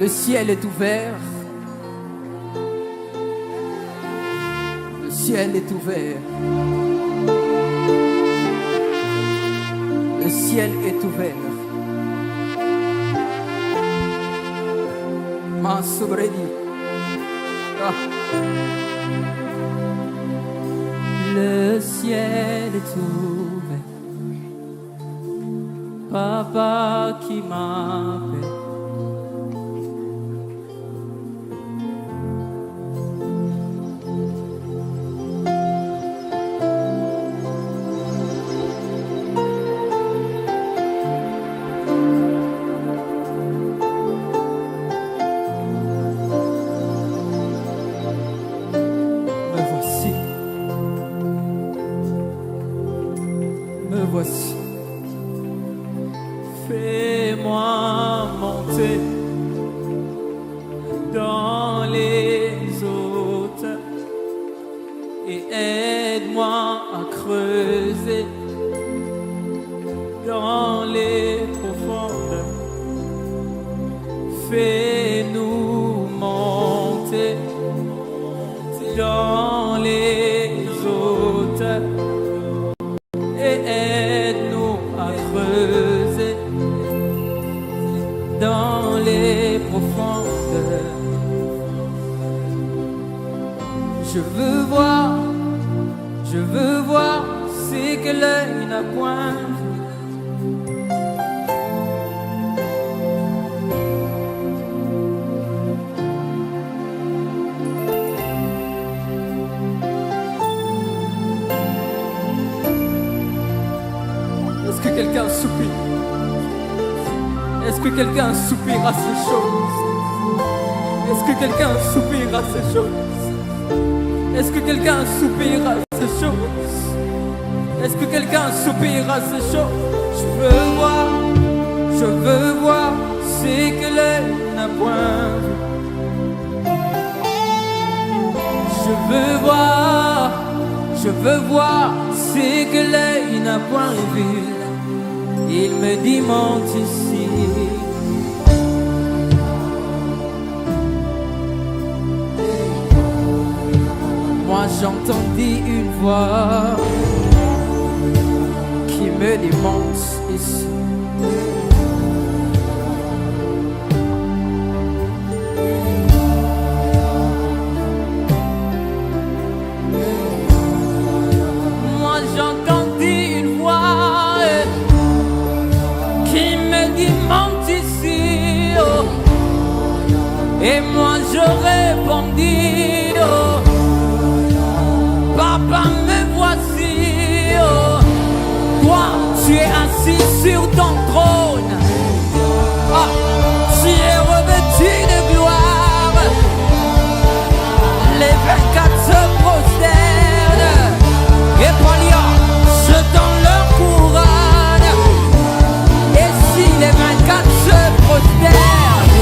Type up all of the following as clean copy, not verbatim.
Le ciel est ouvert. Le ciel est ouvert. Le ciel est ouvert. Ma sobredi. Ah. Le ciel est ouvert. Papa qui m'appelle. Me voici, fais-moi monter dans les hauteurs et aide-moi à creuser dans les profondeurs. Fais-nous monter dans les hauteurs et aide-nous à creuser dans les profondeurs. Je veux voir ce que l'œil n'a point vu. Est-ce que quelqu'un soupire? Est-ce que quelqu'un soupire à ces choses? Est-ce que quelqu'un soupire à ces choses? Est-ce que quelqu'un soupire à ces choses? Est-ce que quelqu'un soupire à ces choses? Je veux voir ce que l'œil n'a point vu. Je veux voir ce que l'œil n'a point vu. Il me dit monte ici. Moi j'entendis une voix qui me dit monte ici. Moi j'entendis une voix qui me dit monte ici, oh. Et moi je répondis, oh. Papa, me voici, oh. Toi, tu es assis sur ton trône. Ah, tu es revêtu de gloire. Les 24 se prosternent et Palia jetant leur couronne. Et si les 24 se prosternent,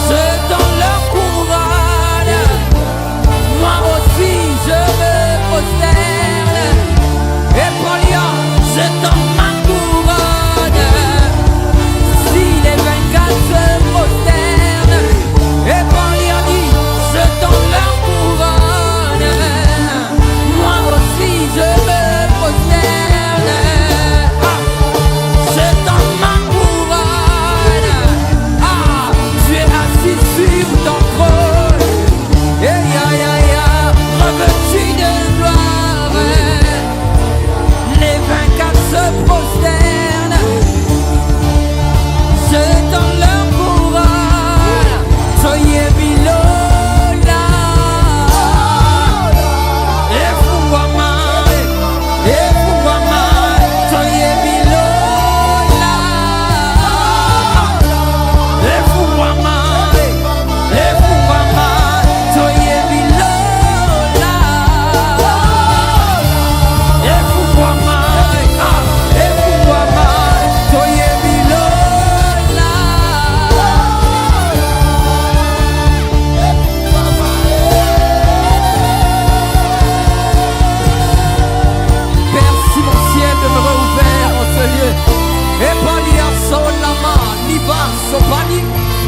jetant leur couronne, moi aussi je me prosterne. Et Palia jetant ma couronne.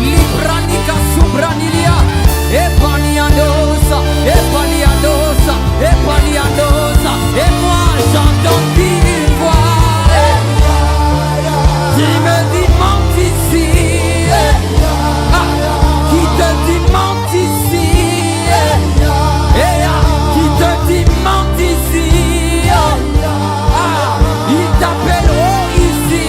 Libranica subranilia. Epaniadosa, Epaniadosa, Epaniadosa. Et moi j'entendis une voix qui me dit monte ici. Qui te dit monte ici. Qui te dit monte ici. Il t'appelle ici.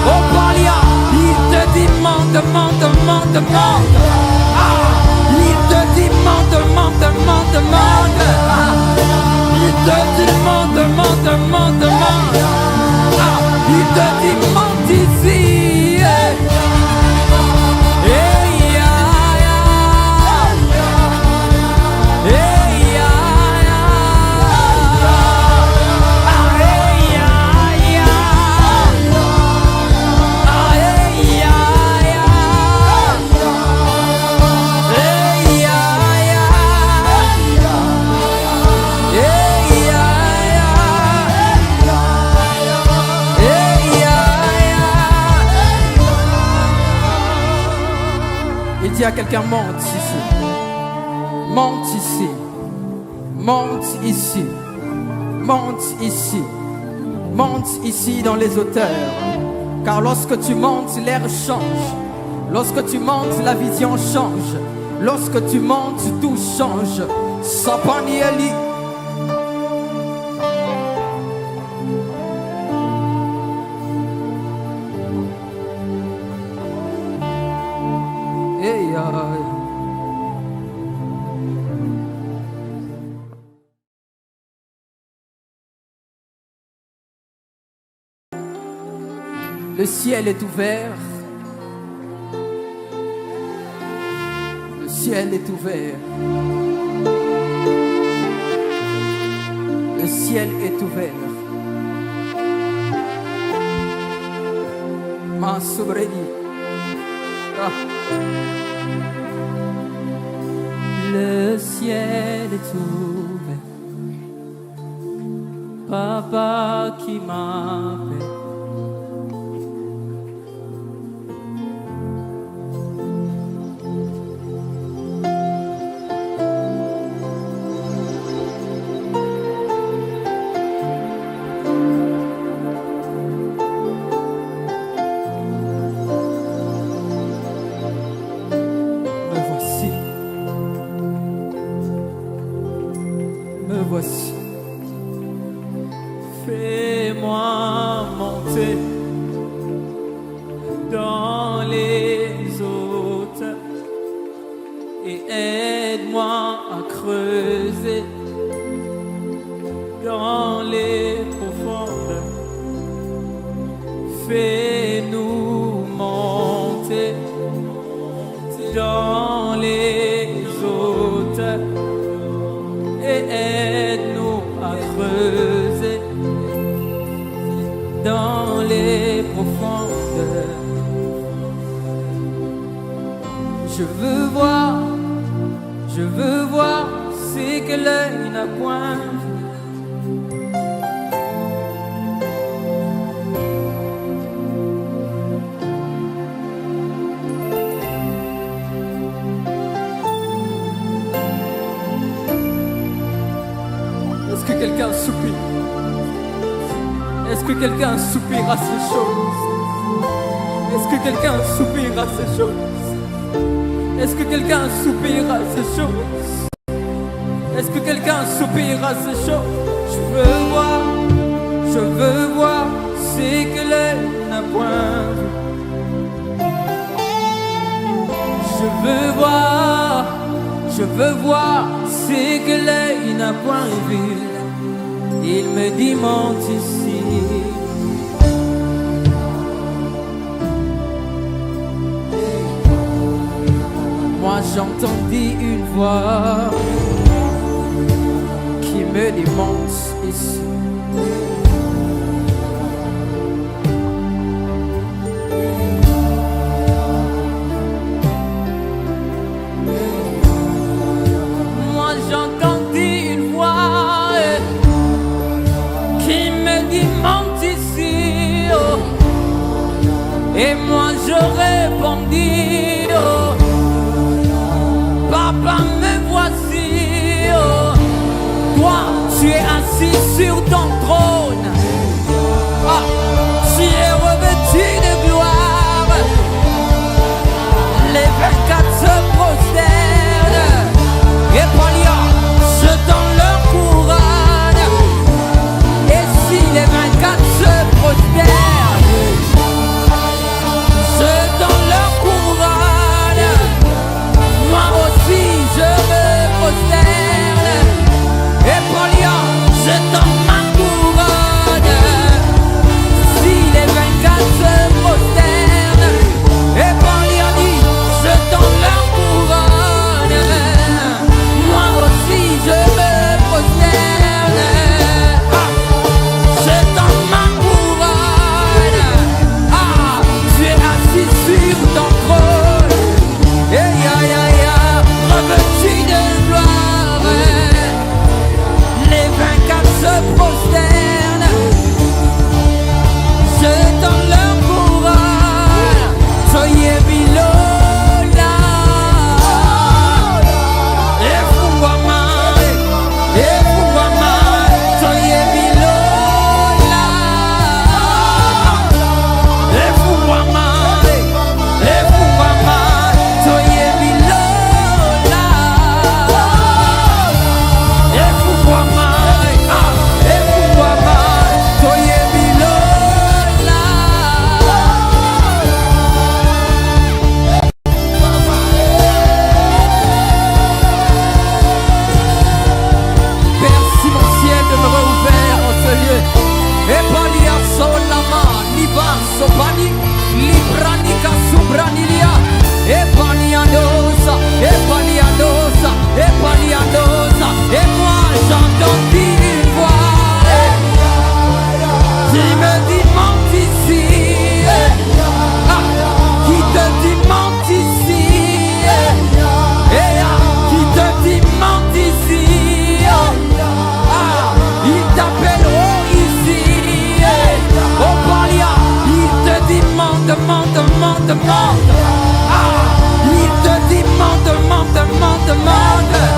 Oh Palia, il te dit monte, monte, monte, monte. Il te dit monte, monte, monte, monte. Il te dit monte, monte, monte, monte. Il te dit monte ici. Dis à quelqu'un, monte ici, monte ici, monte ici, monte ici, monte ici dans les hauteurs. Car lorsque tu montes, l'air change. Lorsque tu montes, la vision change. Lorsque tu montes, tout change. Sapanieli. Le ciel est ouvert. Le ciel est ouvert. Le ciel est ouvert. Ma sobredi. Le ciel est ouvert. Papa qui m'appelle. Voici, fais-moi monter dans les hauteurs et aide-moi à creuser dans les profondeurs. Fais-nous monter dans les hauteurs et aide-nous à creuser dans les profondeurs. Je veux voir ce que l'œil n'a point vu. Est-ce que quelqu'un soupire? Est-ce que quelqu'un soupire à ces choses? Est-ce que quelqu'un soupire à ces choses? Est-ce que quelqu'un soupire à ces choses? Est-ce que quelqu'un soupire à ces choses? Je veux voir ce que l'œil n'a point vu. Je veux voir ce que l'œil n'a point vu. Il me dit monte ici. Moi j'entendis une voix qui me dit monte ici. Moi j'entendis une voix qui me dit monte ici. Oh. Et moi j'aurais répondit, oh, Papa, me voici, oh, toi, tu es assis sur ton trône. Ah, tu es revêtu de gloire. Les 24 se prosternent et Palia jetant leur couronne. Et si les 24 se prosternent, jetant leur couronne, moi aussi je me prosterne. Et Palia jetant ma couronne. Si les 24 se prosternent, et Palia dit jetant leur couronne, moi aussi je me prosterne. Ah, jetant ma couronne. Ah, tu es assis sur ton trône. Et revêtu de gloire. Les 24 se prosternent, jetant leur couronne. Soyez bilola. Et fungwama, soyez bilola. Et fungwama, soyez bilola. Et fungwama, soyez bilola. Merci mon ciel de me rouvert en ce lieu. Et palia solama, liba sopani, libranica subranilia. Et palianosa, et palianosa, et palianosa. Et moi j'entends une voix qui me dit monte ici. Ah, qui te dit monte ici. Qui te dit monte ici. Ah, il t'appelle oh ici. Oh Palia, il te dit monte. Ah, il te dit monte.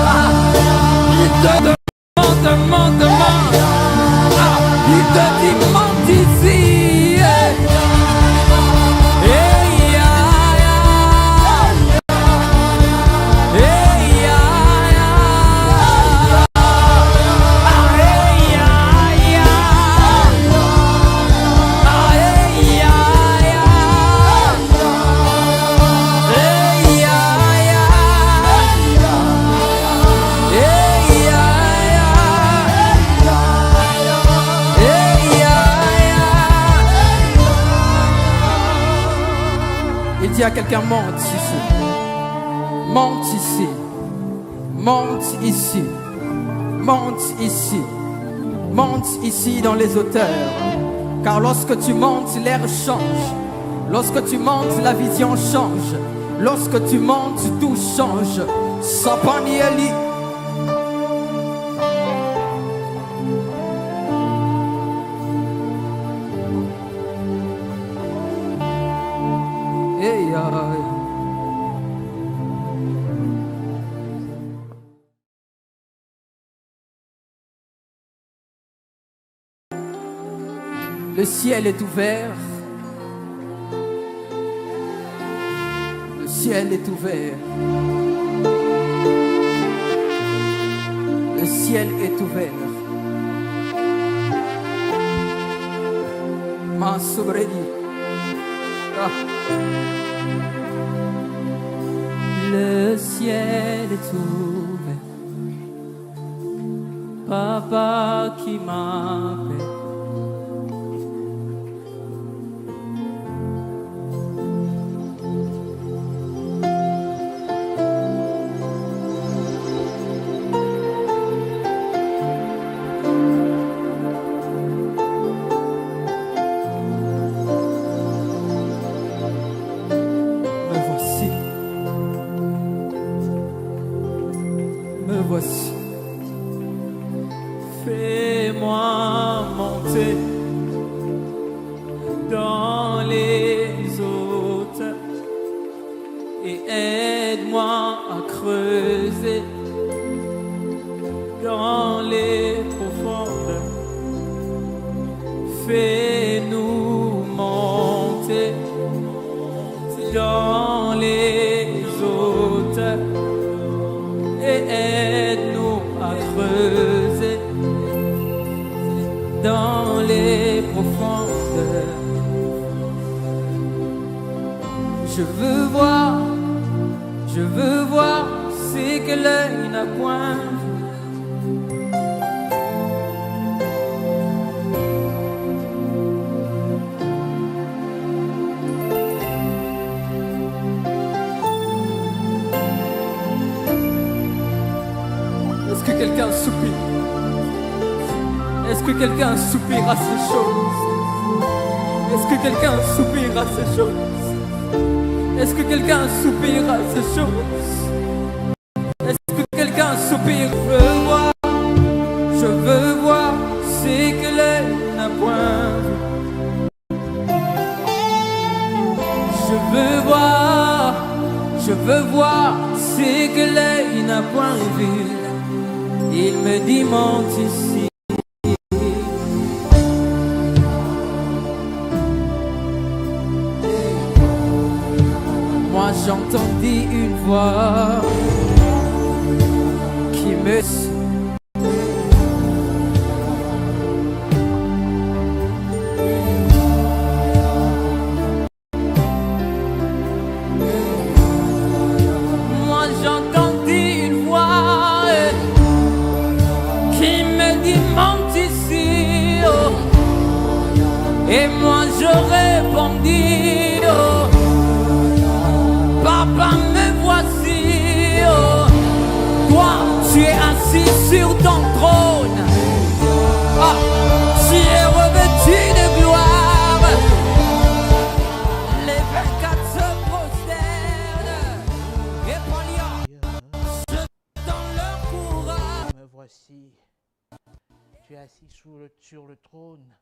Ah, il te demande. Ah, il te dit monte ici. Il dit à quelqu'un monte ici. Monte ici. Monte ici. Monte ici. Monte ici dans les hauteurs. Car lorsque tu montes, l'air change. Lorsque tu montes, la vision change. Lorsque tu montes, tout change. Sapanieli. Le ciel est ouvert. Le ciel est ouvert. Le ciel est ouvert. Ma sobredi. Ah. Le ciel est ouvert. Papa qui m'appelle. Me voici. Fais-moi monter dans les hauteurs. et aide-moi à creuser dans les profondeurs. Fais-nous monter dans les hauteurs et aide-nous à creuser dans les profondeurs. Je veux voir ce que l'œil n'a point vu. Est-ce que quelqu'un soupire? Est-ce que quelqu'un soupire à ces choses? Est-ce que quelqu'un soupire à ces choses? Est-ce que quelqu'un soupire à ces choses? Est-ce que quelqu'un soupire? Je veux voir ce que l'œil n'a point vu. Je veux voir ce que l'œil n'a point vu. Il me dit monte ici. Moi j'entendis une voix qui me et moi je répondis, oh, Papa me voici, oh, toi tu es assis sur ton trône, ah, tu es revêtu de gloire, les 24 se prosternent et prennent dans leur courage. Me voici, tu es assis sur le trône.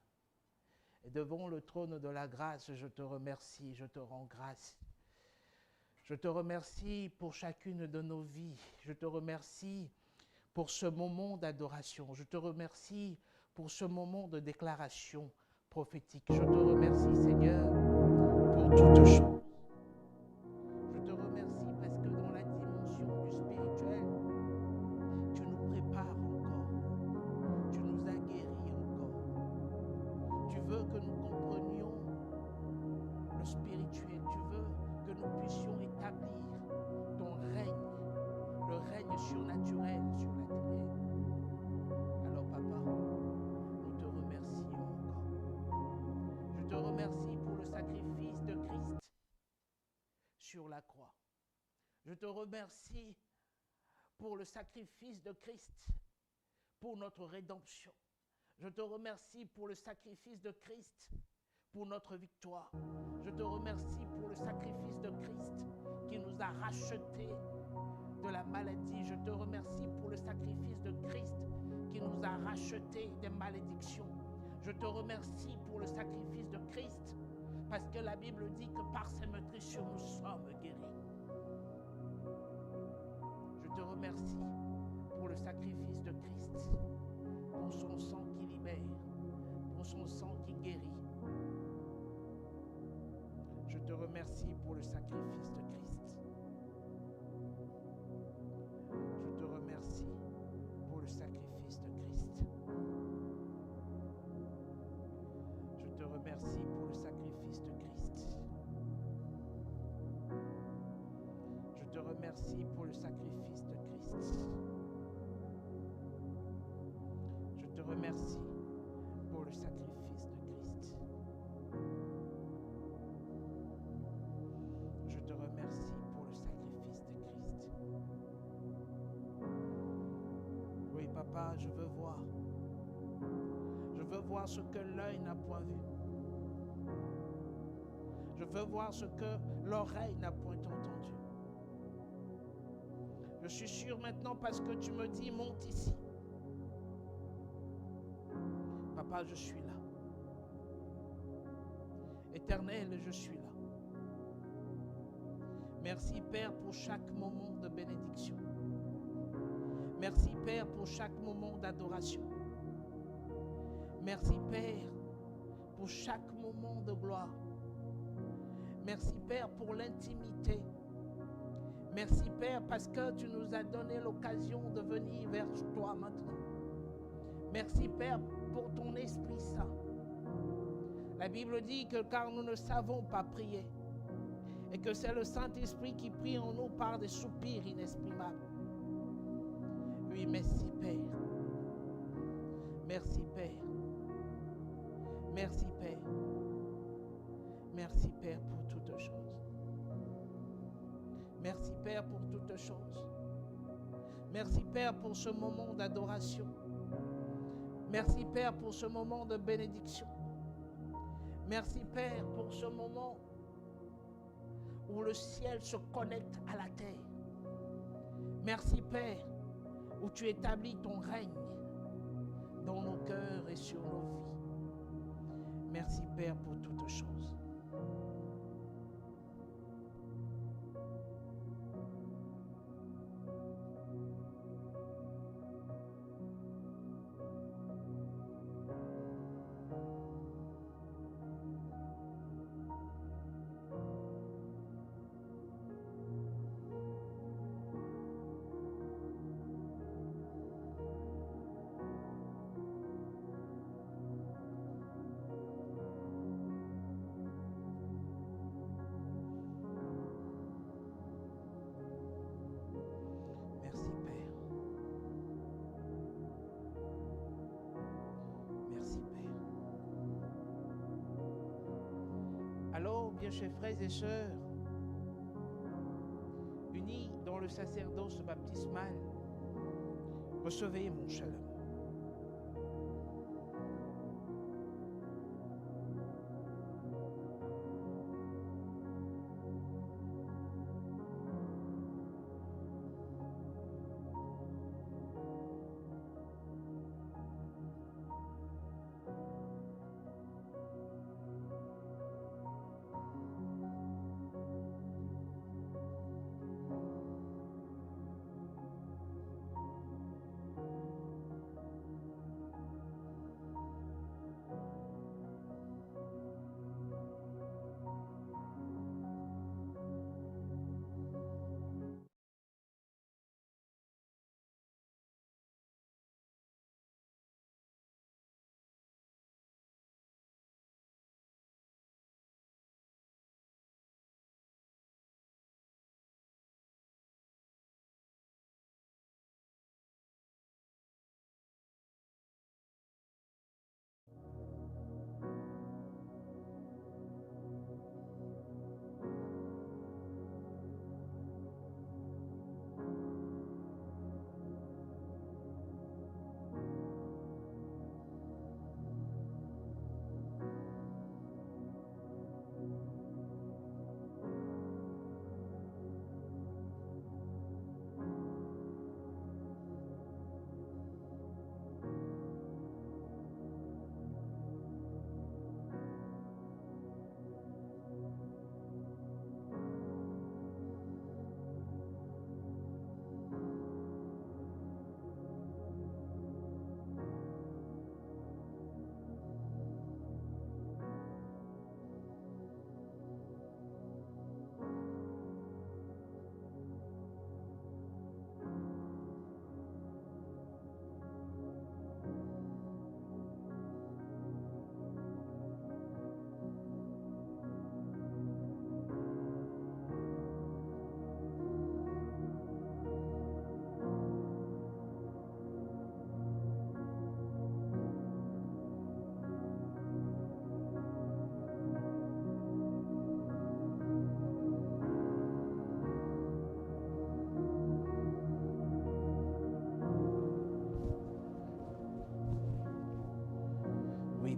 Et devant le trône de la grâce, je te remercie, je te rends grâce. Je te remercie pour chacune de nos vies. Je te remercie pour ce moment d'adoration. Je te remercie pour ce moment de déclaration prophétique. Je te remercie, Seigneur, pour toutes choses. Je te remercie parce que dans la dimension du spirituel, tu nous prépares encore. Tu nous as guéris encore. Tu veux que nous comprenions le spirituel. Tu veux que nous puissions établir ton règne, le règne surnaturel sur la terre. Alors papa, nous te remercions encore. Je te remercie pour le sacrifice de Christ sur la croix. Je te remercie pour le sacrifice de Christ pour notre rédemption. Je te remercie pour le sacrifice de Christ pour notre victoire. Je te remercie pour le sacrifice de Christ qui nous a rachetés de la maladie. Je te remercie pour le sacrifice de Christ qui nous a rachetés des malédictions. Je te remercie pour le sacrifice de Christ parce que la Bible dit que par ses meurtrissures nous sommes guéris. Je te remercie pour le sacrifice de Christ, pour son sang qui libère, pour son sang qui guérit. Je te remercie pour le sacrifice de Christ. Je te remercie pour le sacrifice de Christ. Je te remercie pour le sacrifice de Christ. Je te remercie pour le sacrifice de Christ. Je te remercie pour le sacrifice de Christ. Je te remercie pour le sacrifice de Christ. Oui, papa, je veux voir. Je veux voir ce que l'œil n'a point vu. Je veux voir ce que l'oreille n'a point entendu. Je suis sûr maintenant parce que tu me dis, monte ici. Papa, je suis là. Éternel, je suis là. Merci Père pour chaque moment de bénédiction. Merci Père pour chaque moment d'adoration. Merci Père pour chaque moment de gloire. Merci Père pour l'intimité. Merci Père parce que tu nous as donné l'occasion de venir vers toi maintenant. Merci Père pour ton Esprit Saint. La Bible dit que car nous ne savons pas prier et que c'est le Saint-Esprit qui prie en nous par des soupirs inexprimables. Oui, merci Père. Merci Père. Merci Père. Merci Père pour toutes choses. Merci Père pour toutes choses. Merci Père pour ce moment d'adoration. Merci Père pour ce moment de bénédiction. Merci Père pour ce moment où le ciel se connecte à la terre. Merci Père où tu établis ton règne dans nos cœurs et sur nos vies. Merci Père pour toutes choses. Alors, bien chers frères et sœurs, unis dans le sacerdoce baptismal, recevez mon shalom.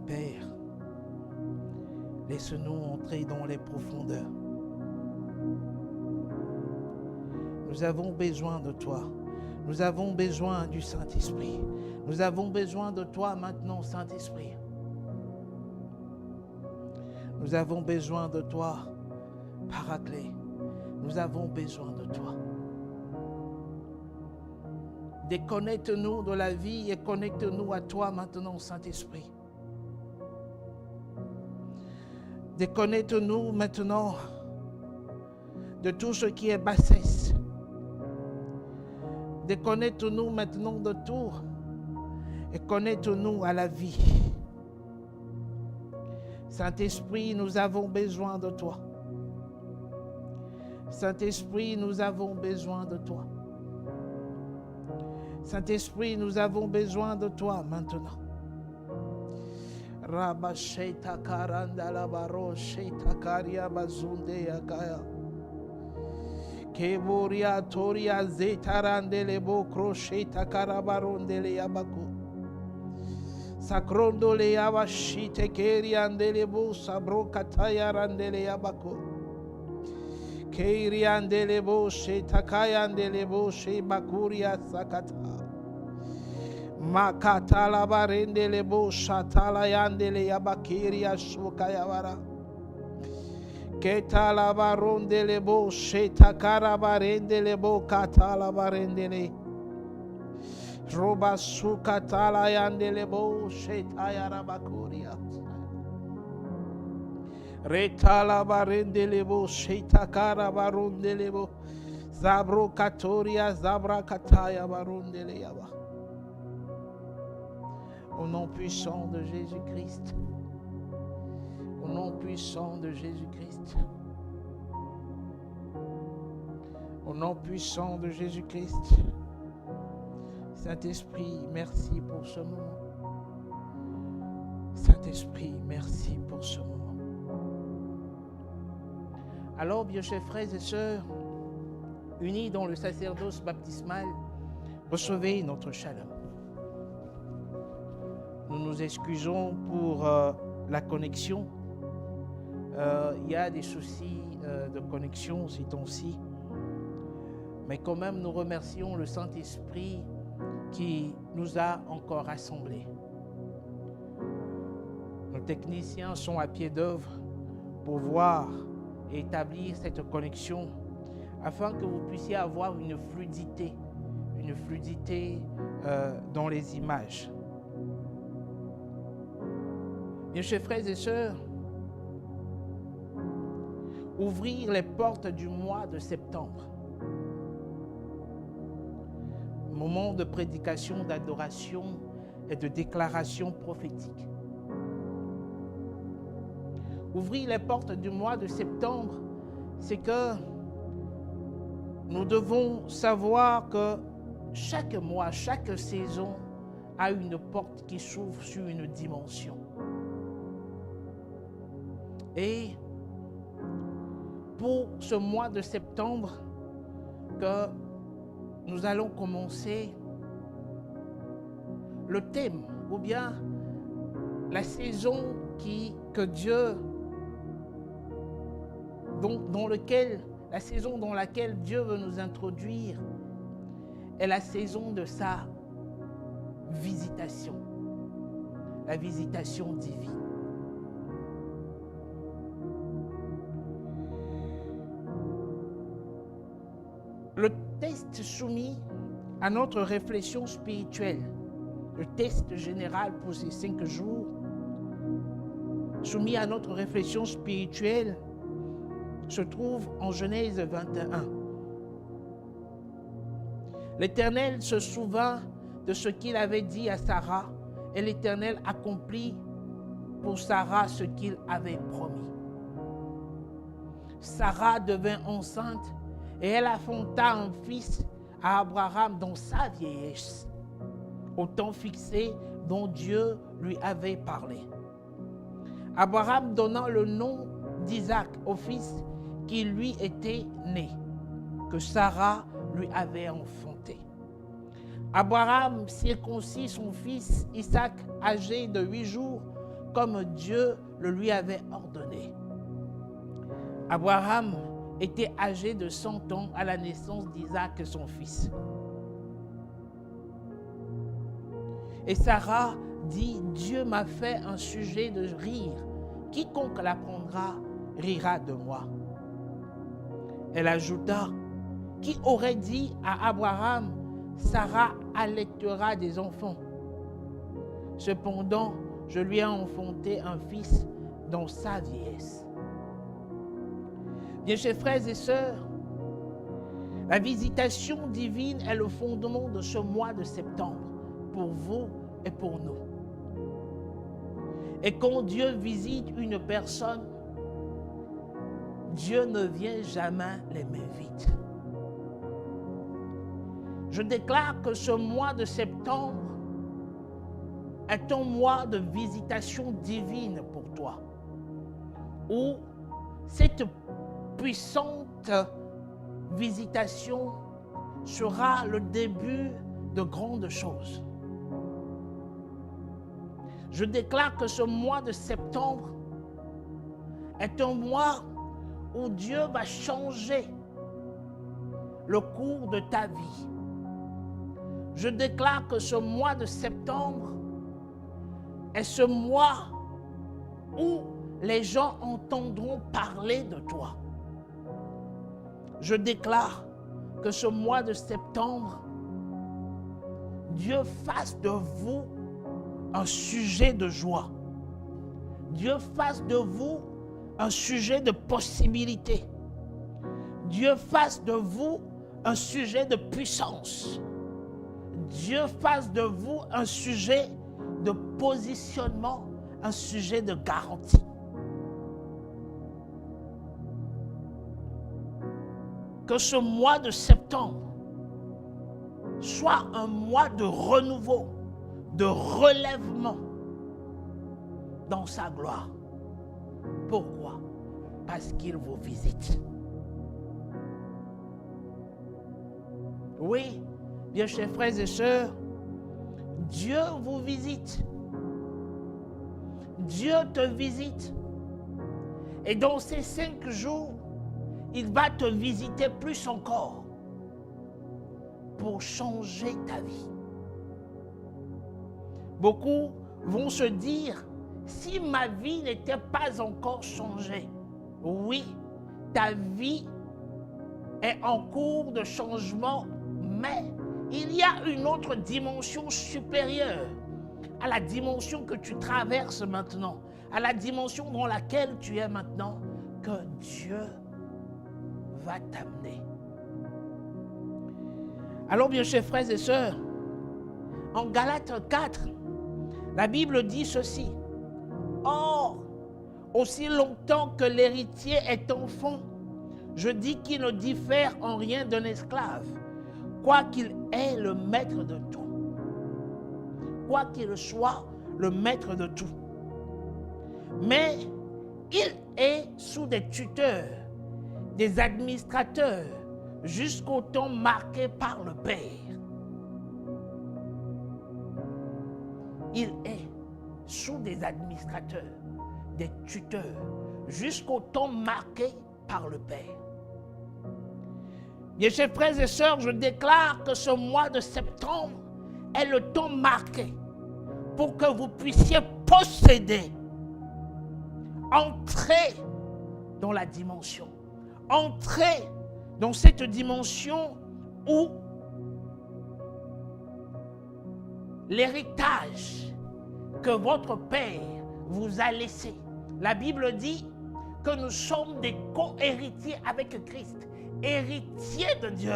Père, laisse-nous entrer dans les profondeurs. Nous avons besoin de toi. Nous avons besoin du Saint-Esprit. Nous avons besoin de toi maintenant, Saint-Esprit. Nous avons besoin de toi, Paraclet. Nous avons besoin de toi. Déconnecte-nous de la vie et connecte-nous à toi maintenant, Saint-Esprit. Déconnecte-nous maintenant de tout ce qui est bassesse. Déconnecte-nous maintenant de tout et connecte-nous à la vie. Saint-Esprit, nous avons besoin de toi. Saint-Esprit, nous avons besoin de toi. Saint-Esprit, nous avons besoin de toi maintenant. Rabba Sheita Karanda Labaro Sheita Karia Bazunde Yakaya Keburia Toria Zetarandele Bokro Sheita Karabarondele Yabaku Sakrondole Yabashite Keriandele Bo Sabro Kataya Randele Yabaku Keriandele Bo Sheita Kayandele Bo Shebakuria Sakata Makatala barendele bo shatala yandele yabakiria shukayawara. Ketala barondele bo shetakara barendele bo katala barendele. Roba sukatala yandele bo shetayara bakuria. Retala barendele bo shetakara barondele bo. Zabro katoria zabra kataya barondele yaba. Au nom puissant de Jésus-Christ. Au nom puissant de Jésus-Christ. Au nom puissant de Jésus-Christ. Saint-Esprit, merci pour ce moment. Saint-Esprit, merci pour ce moment. Alors, bien chers frères et sœurs, unis dans le sacerdoce baptismal, recevez notre shalom. Nous nous excusons pour la connexion. Il y a des soucis de connexion ces temps-ci. Mais quand même, nous remercions le Saint-Esprit qui nous a encore rassemblés. Nos techniciens sont à pied d'œuvre pour voir et établir cette connexion afin que vous puissiez avoir une fluidité dans les images. Bien chers frères et sœurs, ouvrir les portes du mois de septembre. Moment de prédication, d'adoration et de déclaration prophétique. Ouvrir les portes du mois de septembre, c'est que nous devons savoir que chaque mois, chaque saison a une porte qui s'ouvre sur une dimension. Et pour ce mois de septembre que nous allons commencer, le thème ou bien la saison que Dieu, la saison dans laquelle Dieu veut nous introduire est la saison de sa visitation, la visitation divine. Le test soumis à notre réflexion spirituelle, le test général pour ces 5 jours, soumis à notre réflexion spirituelle, se trouve en Genèse 21. L'Éternel se souvint de ce qu'il avait dit à Sarah, et l'Éternel accomplit pour Sarah ce qu'il avait promis. Sarah devint enceinte et elle affronta un fils à Abraham dans sa vieillesse, au temps fixé dont Dieu lui avait parlé. Abraham donna le nom d'Isaac au fils qui lui était né, que Sarah lui avait enfanté. Abraham circoncit son fils Isaac, âgé de 8 jours, comme Dieu le lui avait ordonné. Abraham était âgé de 100 ans à la naissance d'Isaac, son fils. Et Sarah dit, Dieu m'a fait un sujet de rire. Quiconque l'apprendra rira de moi. Elle ajouta, « Qui aurait dit à Abraham, Sarah allaitera des enfants? Cependant, je lui ai enfanté un fils dans sa vieillesse. » Bien, chers frères et sœurs, la visitation divine est le fondement de ce mois de septembre, pour vous et pour nous. Et quand Dieu visite une personne, Dieu ne vient jamais les mains vides. Je déclare que ce mois de septembre est un mois de visitation divine pour toi, où cette puissante visitation sera le début de grandes choses. Je déclare que ce mois de septembre est un mois où Dieu va changer le cours de ta vie. Je déclare que ce mois de septembre est ce mois où les gens entendront parler de toi. Je déclare que ce mois de septembre, Dieu fasse de vous un sujet de joie. Dieu fasse de vous un sujet de possibilité. Dieu fasse de vous un sujet de puissance. Dieu fasse de vous un sujet de positionnement, un sujet de garantie. Que ce mois de septembre soit un mois de renouveau, de relèvement dans sa gloire. Pourquoi? Parce qu'il vous visite. Oui, bien chers frères et sœurs, Dieu vous visite. Dieu te visite. Et dans ces 5 jours, il va te visiter plus encore pour changer ta vie. Beaucoup vont se dire, si ma vie n'était pas encore changée, oui, ta vie est en cours de changement, mais il y a une autre dimension supérieure à la dimension que tu traverses maintenant, à la dimension dans laquelle tu es maintenant, que Dieu va t'amener. Alors, bien chers frères et sœurs, en Galates 4, la Bible dit ceci. Or, aussi longtemps que l'héritier est enfant, je dis qu'il ne diffère en rien d'un esclave, quoiqu'il est le maître de tout. Quoi qu'il soit le maître de tout. Mais il est sous des tuteurs, des administrateurs, jusqu'au temps marqué par le Père. Il est sous des administrateurs, des tuteurs, jusqu'au temps marqué par le Père. Mes chers frères et sœurs, je déclare que ce mois de septembre est le temps marqué pour que vous puissiez posséder, entrer dans la dimension, entrer dans cette dimension où l'héritage que votre Père vous a laissé. La Bible dit que nous sommes des co-héritiers avec Christ, héritiers de Dieu.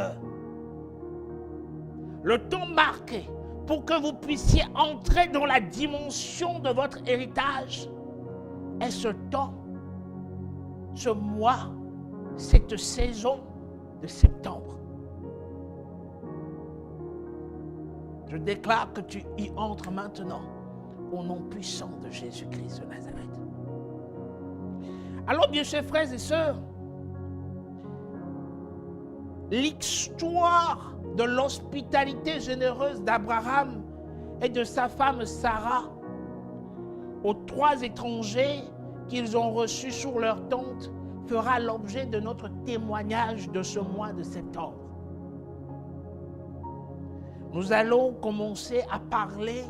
Le temps marqué pour que vous puissiez entrer dans la dimension de votre héritage est ce temps, ce mois, cette saison de septembre. Je déclare que tu y entres maintenant au nom puissant de Jésus-Christ de Nazareth. Alors, bien chers frères et sœurs, l'histoire de l'hospitalité généreuse d'Abraham et de sa femme Sarah aux 3 étrangers qu'ils ont reçus sur leur tente fera l'objet de notre témoignage de ce mois de septembre. Nous allons commencer à parler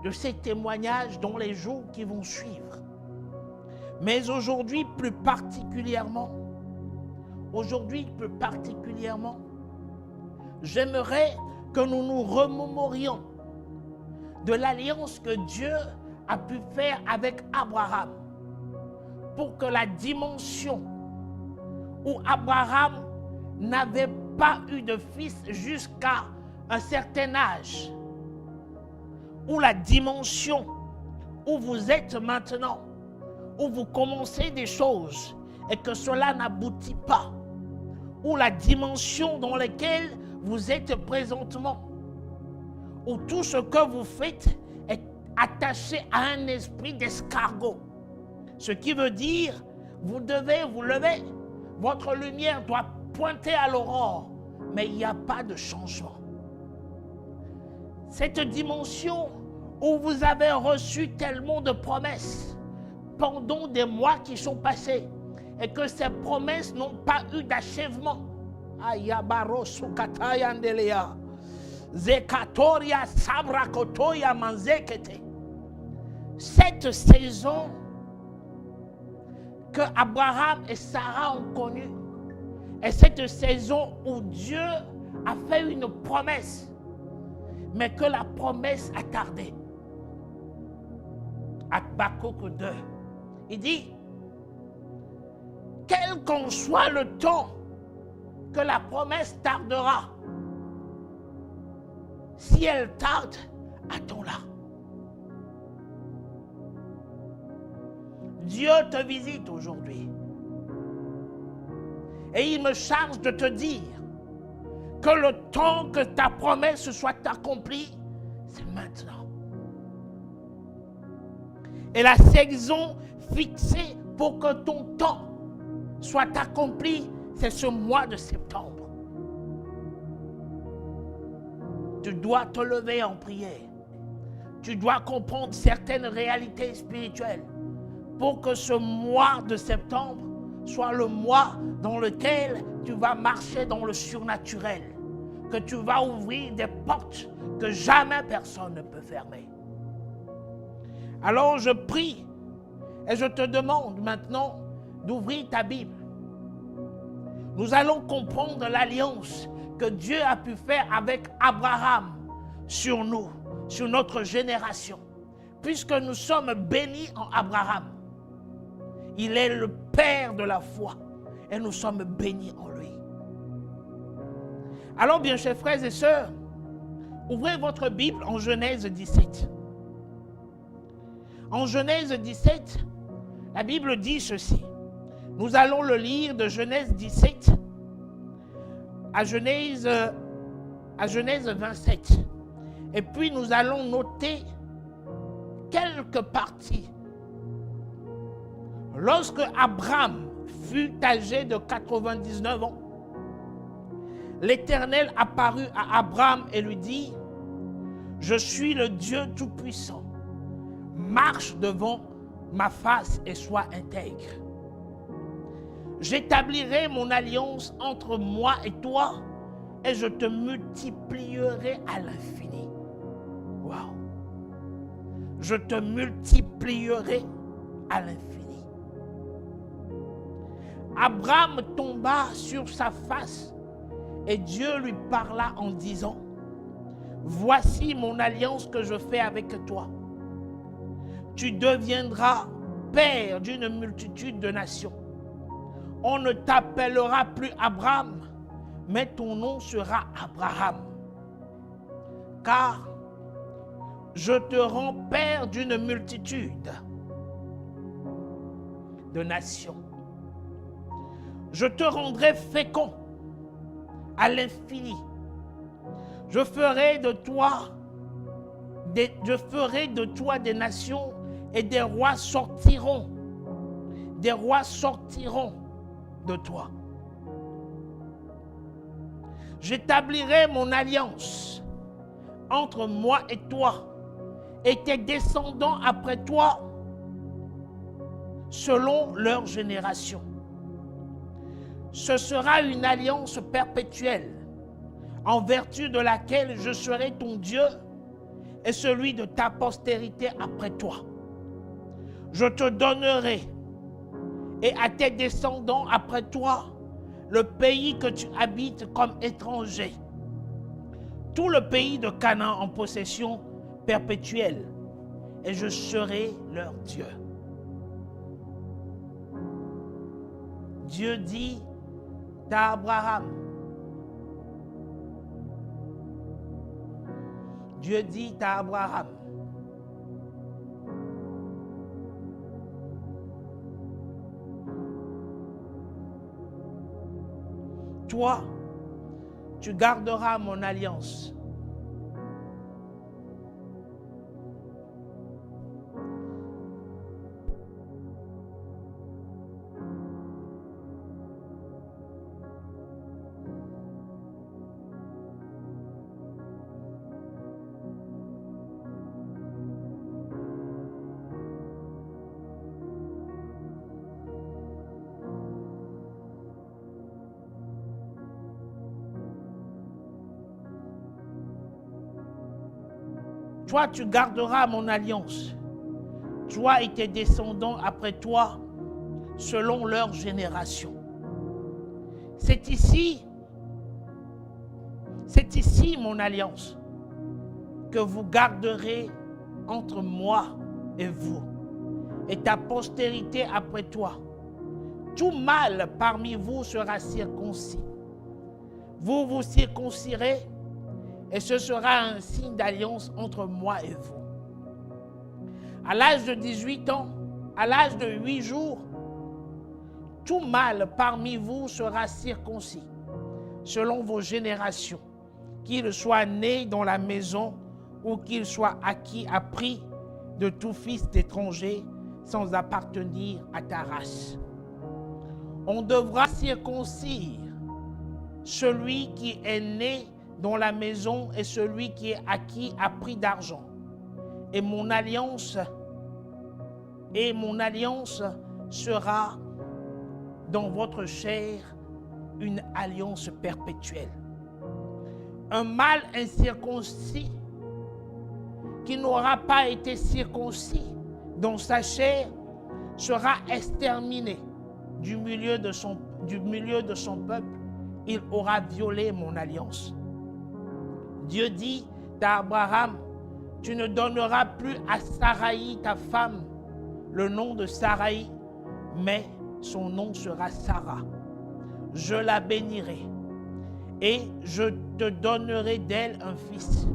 de ces témoignages dans les jours qui vont suivre. Mais aujourd'hui, plus particulièrement, aujourd'hui plus particulièrement, j'aimerais que nous nous remémorions de l'alliance que Dieu a pu faire avec Abraham pour que la dimension où Abraham n'avait pas eu de fils jusqu'à un certain âge, ou la dimension où vous êtes maintenant, où vous commencez des choses et que cela n'aboutit pas, ou la dimension dans laquelle vous êtes présentement, où tout ce que vous faites est attaché à un esprit d'escargot. Ce qui veut dire, vous devez vous lever, votre lumière doit pointer à l'aurore, mais il n'y a pas de changement. Cette dimension où vous avez reçu tellement de promesses pendant des mois qui sont passés et que ces promesses n'ont pas eu d'achèvement. Cette saison que Abraham et Sarah ont connue est cette saison où Dieu a fait une promesse, mais que la promesse a tardé. Habakkuk 2, il dit, quel qu'en soit le temps que la promesse tardera, si elle tarde, attends-la. Dieu te visite aujourd'hui. Et il me charge de te dire que le temps que ta promesse soit accomplie, c'est maintenant. Et la saison fixée pour que ton temps soit accompli, c'est ce mois de septembre. Tu dois te lever en prière. Tu dois comprendre certaines réalités spirituelles pour que ce mois de septembre soit le mois dans lequel tu vas marcher dans le surnaturel, que tu vas ouvrir des portes que jamais personne ne peut fermer. Alors je prie et je te demande maintenant d'ouvrir ta Bible. Nous allons comprendre l'alliance que Dieu a pu faire avec Abraham sur nous, sur notre génération, puisque nous sommes bénis en Abraham. Il est le Père de la foi et nous sommes bénis en lui. Alors bien chers frères et sœurs, ouvrez votre Bible en Genèse 17. En Genèse 17, la Bible dit ceci. Nous allons le lire de Genèse 17 à Genèse 27. Et puis nous allons noter quelques parties. Lorsque Abraham fut âgé de 99 ans, l'Éternel apparut à Abraham et lui dit, « Je suis le Dieu Tout-Puissant. Marche devant ma face et sois intègre. J'établirai mon alliance entre moi et toi et je te multiplierai à l'infini. » Wow. Je te multiplierai à l'infini. Abraham tomba sur sa face et Dieu lui parla en disant, « Voici mon alliance que je fais avec toi. Tu deviendras père d'une multitude de nations. On ne t'appellera plus Abraham, mais ton nom sera Abraham. Car je te rends père d'une multitude de nations. Je te rendrai fécond à l'infini. Je ferai de toi des nations et des rois sortiront. Des rois sortiront de toi. J'établirai mon alliance entre moi et toi et tes descendants après toi selon leur génération. Ce sera une alliance perpétuelle en vertu de laquelle je serai ton Dieu et celui de ta postérité après toi. Je te donnerai et à tes descendants après toi le pays que tu habites comme étranger, tout le pays de Canaan en possession perpétuelle, et je serai leur Dieu. Dieu dit à Abraham, Dieu dit à Abraham, toi, tu garderas mon alliance. Toi, tu garderas mon alliance. Toi et tes descendants après toi, selon leur génération. C'est ici mon alliance que vous garderez entre moi et vous, et ta postérité après toi. Tout mâle parmi vous sera circoncis. Vous vous circoncirez, et ce sera un signe d'alliance entre moi et vous. À l'âge de 18 ans, à l'âge de 8 jours, tout mâle parmi vous sera circoncis, selon vos générations, qu'il soit né dans la maison ou qu'il soit acquis à prix de tout fils d'étranger sans appartenir à ta race. On devra circoncire celui qui est né dans la maison et celui qui est acquis à prix d'argent. Et mon alliance sera dans votre chair une alliance perpétuelle. Un mâle incirconcis qui n'aura pas été circoncis dans sa chair sera exterminé du milieu de son peuple. Il aura violé mon alliance. Dieu dit à Abraham, tu ne donneras plus à Saraï, ta femme, le nom de Saraï, mais son nom sera Sarah. Je la bénirai et je te donnerai d'elle un fils.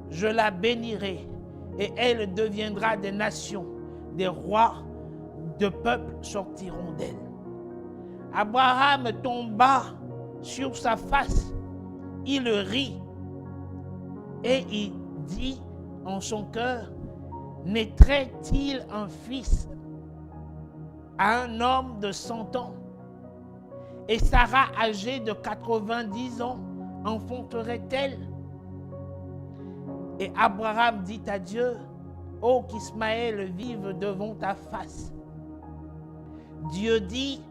Je la bénirai et elle deviendra des nations, des rois de peuples sortiront d'elle. Abraham tomba sur sa face, il rit et il dit en son cœur, naîtrait-il un fils à un homme de 100 ans? Et Sarah, âgée de 90 ans, enfanterait-elle? Et Abraham dit à Dieu, ô qu'Ismaël vive devant ta face. Dieu dit,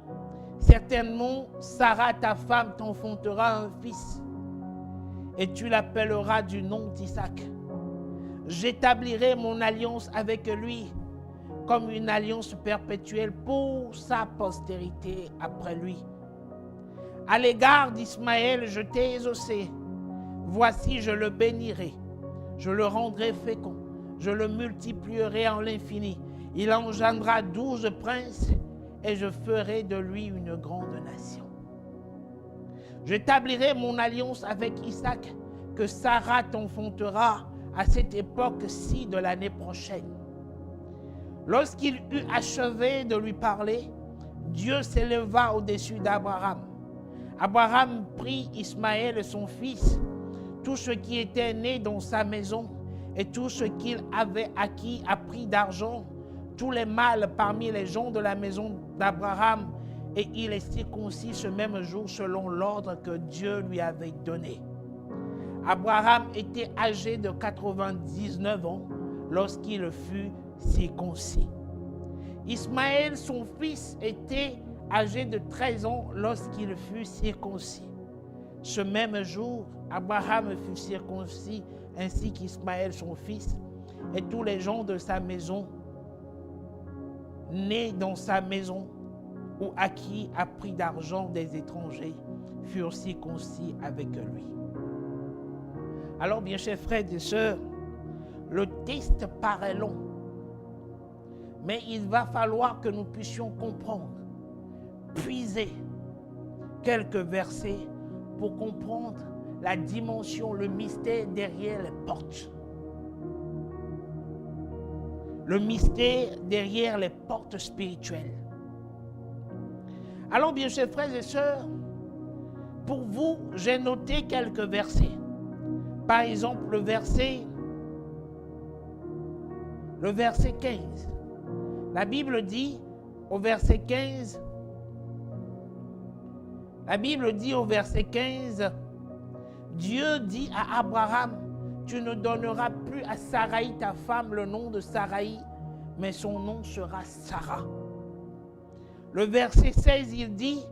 certainement Sarah, ta femme, t'enfantera un fils, et tu l'appelleras du nom d'Isaac. J'établirai mon alliance avec lui comme une alliance perpétuelle pour sa postérité après lui. À l'égard d'Ismaël, je t'ai exaucé. Voici, je le bénirai. Je le rendrai fécond. Je le multiplierai en l'infini. Il engendrera 12 princes et je ferai de lui une grande nation. J'établirai mon alliance avec Isaac que Sarah t'enfantera à cette époque-ci de l'année prochaine. Lorsqu'il eut achevé de lui parler, Dieu s'éleva au-dessus d'Abraham. Abraham prit Ismaël son fils, tout ce qui était né dans sa maison et tout ce qu'il avait acquis à prix d'argent, tous les mâles parmi les gens de la maison d'Abraham, et il est circoncis ce même jour selon l'ordre que Dieu lui avait donné. Abraham était âgé de 99 ans lorsqu'il fut circoncis. Ismaël, son fils, était âgé de 13 ans lorsqu'il fut circoncis. Ce même jour, Abraham fut circoncis ainsi qu'Ismaël, son fils, et tous les gens de sa maison, nés dans sa maison ou acquis à prix d'argent des étrangers furent circoncis avec lui. Alors, bien chers frères et sœurs, le texte paraît long, mais il va falloir que nous puissions comprendre, puiser quelques versets pour comprendre la dimension, le mystère derrière les portes. Le mystère derrière les portes spirituelles. Alors, bien chers frères et sœurs, pour vous, j'ai noté quelques versets. Par exemple, le verset 15. La Bible dit au verset 15, Dieu dit à Abraham, tu ne donneras plus à Saraï ta femme le nom de Saraï, mais son nom sera Sarah. Le verset 16, il dit,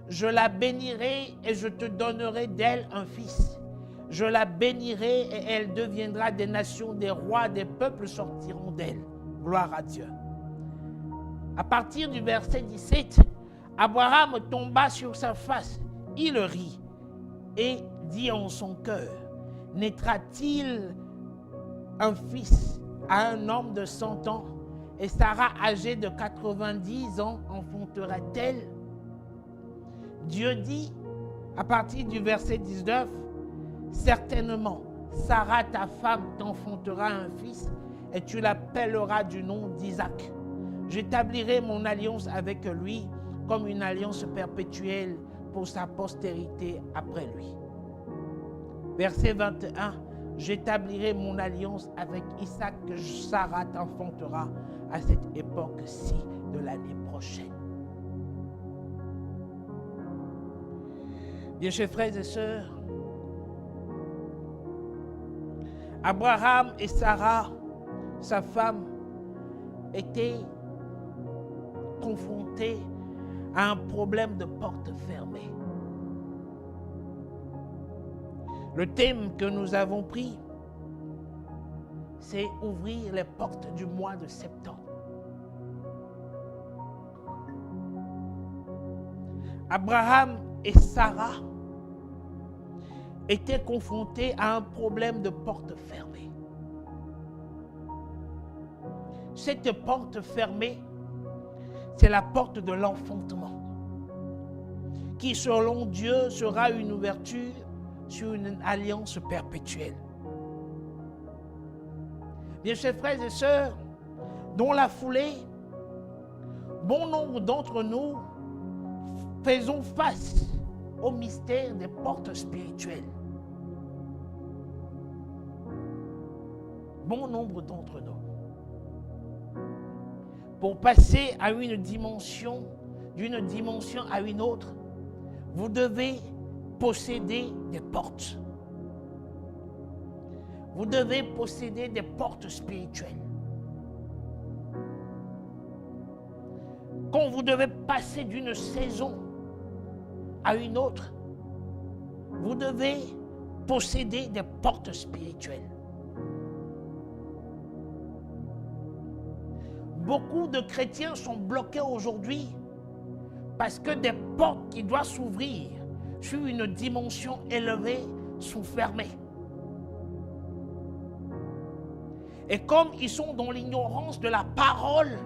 je la bénirai et je te donnerai d'elle un fils. Je la bénirai et elle deviendra des nations, des rois, des peuples sortiront d'elle. Gloire à Dieu. À partir du verset 17, Abraham tomba sur sa face, il rit et dit en son cœur, naîtra-t-il un fils à un homme de 100 ans et Sarah âgée de 90 ans enfantera-t-elle? Dieu dit, à partir du verset 19, certainement, Sarah, ta femme, t'enfantera un fils et tu l'appelleras du nom d'Isaac. J'établirai mon alliance avec lui comme une alliance perpétuelle pour sa postérité après lui. Verset 21, j'établirai mon alliance avec Isaac que Sarah t'enfantera à cette époque-ci de l'année prochaine. Bien chers frères et sœurs, Abraham et Sarah, sa femme, étaient confrontés à un problème de porte fermée. Le thème que nous avons pris, c'est ouvrir les portes du mois de septembre. Abraham et Sarah étaient confrontés à un problème de porte fermée. Cette porte fermée, c'est la porte de l'enfantement, qui selon Dieu sera une ouverture sur une alliance perpétuelle. Bien chers frères et sœurs, dans la foulée, bon nombre d'entre nous faisons face au mystère des portes spirituelles. Bon nombre d'entre nous. Pour passer à une dimension, d'une dimension à une autre, vous devez posséder des portes. Vous devez posséder des portes spirituelles. Quand vous devez passer d'une saison à une autre, vous devez posséder des portes spirituelles. Beaucoup de chrétiens sont bloqués aujourd'hui parce que des portes qui doivent s'ouvrir sur une dimension élevée sont fermées. Et comme ils sont dans l'ignorance de la parole,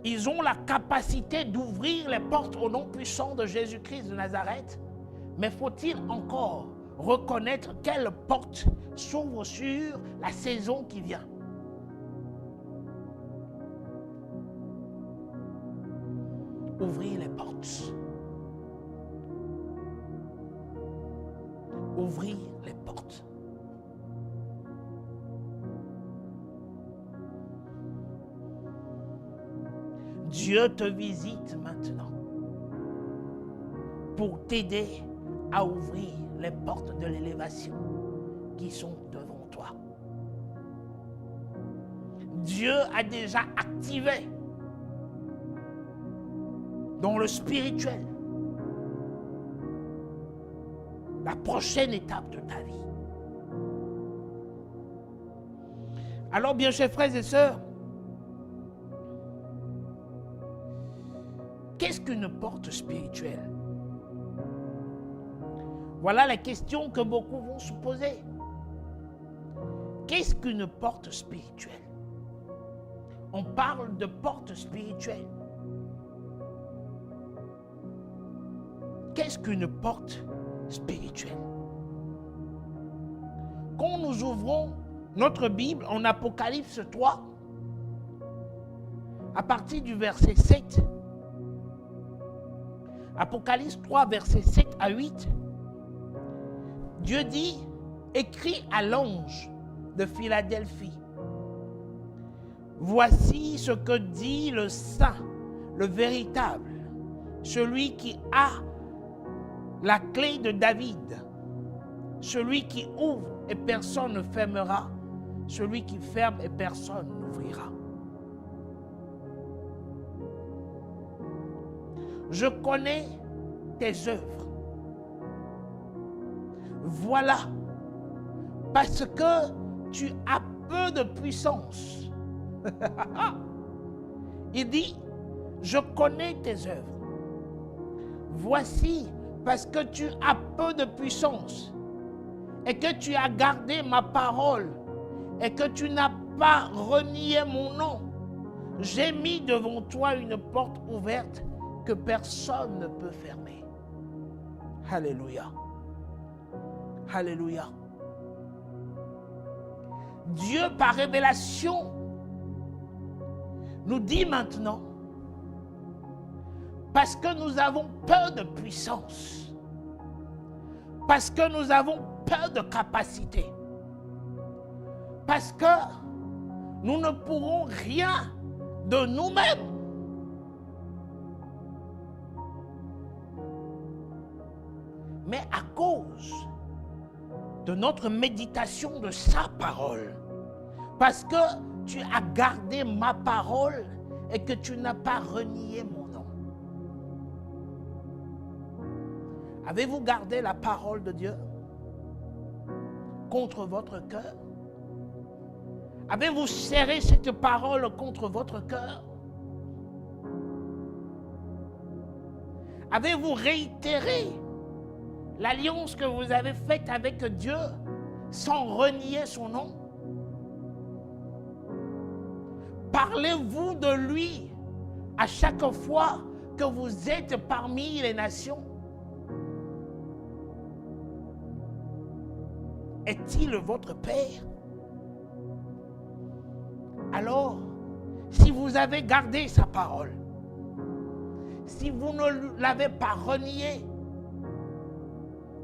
ils ont la capacité d'ouvrir les portes au nom puissant de Jésus-Christ de Nazareth. Mais faut-il encore reconnaître quelle porte s'ouvre sur la saison qui vient? Ouvrir les portes. Ouvrir les portes. Dieu te visite maintenant pour t'aider à ouvrir les portes de l'élévation qui sont devant toi. Dieu a déjà activé dans le spirituel la prochaine étape de ta vie. Alors, bien chers frères et sœurs, qu'une porte spirituelle? Voilà la question que beaucoup vont se poser. Qu'est-ce qu'une porte spirituelle? On parle de porte spirituelle. Qu'est-ce qu'une porte spirituelle? Quand nous ouvrons notre Bible en Apocalypse 3, à partir du verset 7, Apocalypse 3, verset 7 à 8, Dieu dit, écrit à l'ange de Philadelphie, voici ce que dit le Saint, le véritable, celui qui a la clé de David, celui qui ouvre et personne ne fermera, celui qui ferme et personne n'ouvrira. Je connais tes œuvres. Voilà, parce que tu as peu de puissance. Il dit, je connais tes œuvres. Voici, parce que tu as peu de puissance et que tu as gardé ma parole et que tu n'as pas renié mon nom, j'ai mis devant toi une porte ouverte que personne ne peut fermer. Alléluia. Alléluia. Dieu, par révélation, nous dit maintenant, parce que nous avons peur de puissance, parce que nous avons peur de capacité, parce que nous ne pourrons rien de nous-mêmes. Mais à cause de notre méditation de sa parole, parce que tu as gardé ma parole et que tu n'as pas renié mon nom. Avez-vous gardé la parole de Dieu contre votre cœur? Avez-vous serré cette parole contre votre cœur? Avez-vous réitéré l'alliance que vous avez faite avec Dieu sans renier son nom? Parlez-vous de lui à chaque fois que vous êtes parmi les nations? Est-il votre Père? Alors, si vous avez gardé sa parole, si vous ne l'avez pas renié,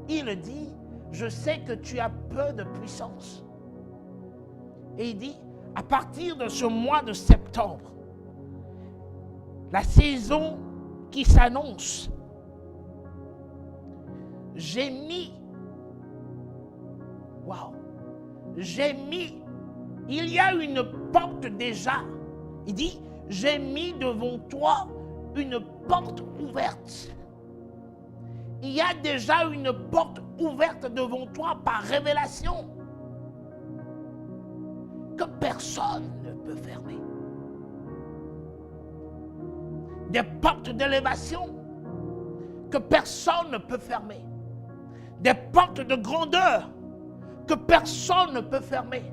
il dit, je sais que tu as peu de puissance. Et il dit, à partir de ce mois de septembre, la saison qui s'annonce, j'ai mis, il y a une porte déjà. Il dit, j'ai mis devant toi une porte ouverte. Il y a déjà une porte ouverte devant toi par révélation que personne ne peut fermer. Des portes d'élévation que personne ne peut fermer. Des portes de grandeur que personne ne peut fermer.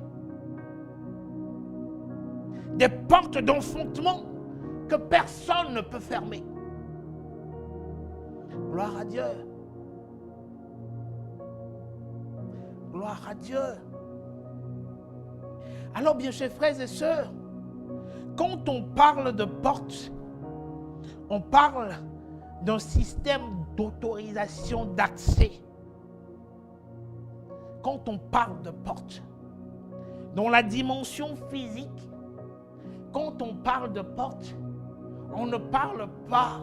Des portes d'enfantement que personne ne peut fermer. Gloire à Dieu. Gloire à Dieu. Alors, bien chers frères et sœurs, quand on parle de porte, on parle d'un système d'autorisation d'accès. Quand on parle de porte, dans la dimension physique, quand on parle de porte, on ne parle pas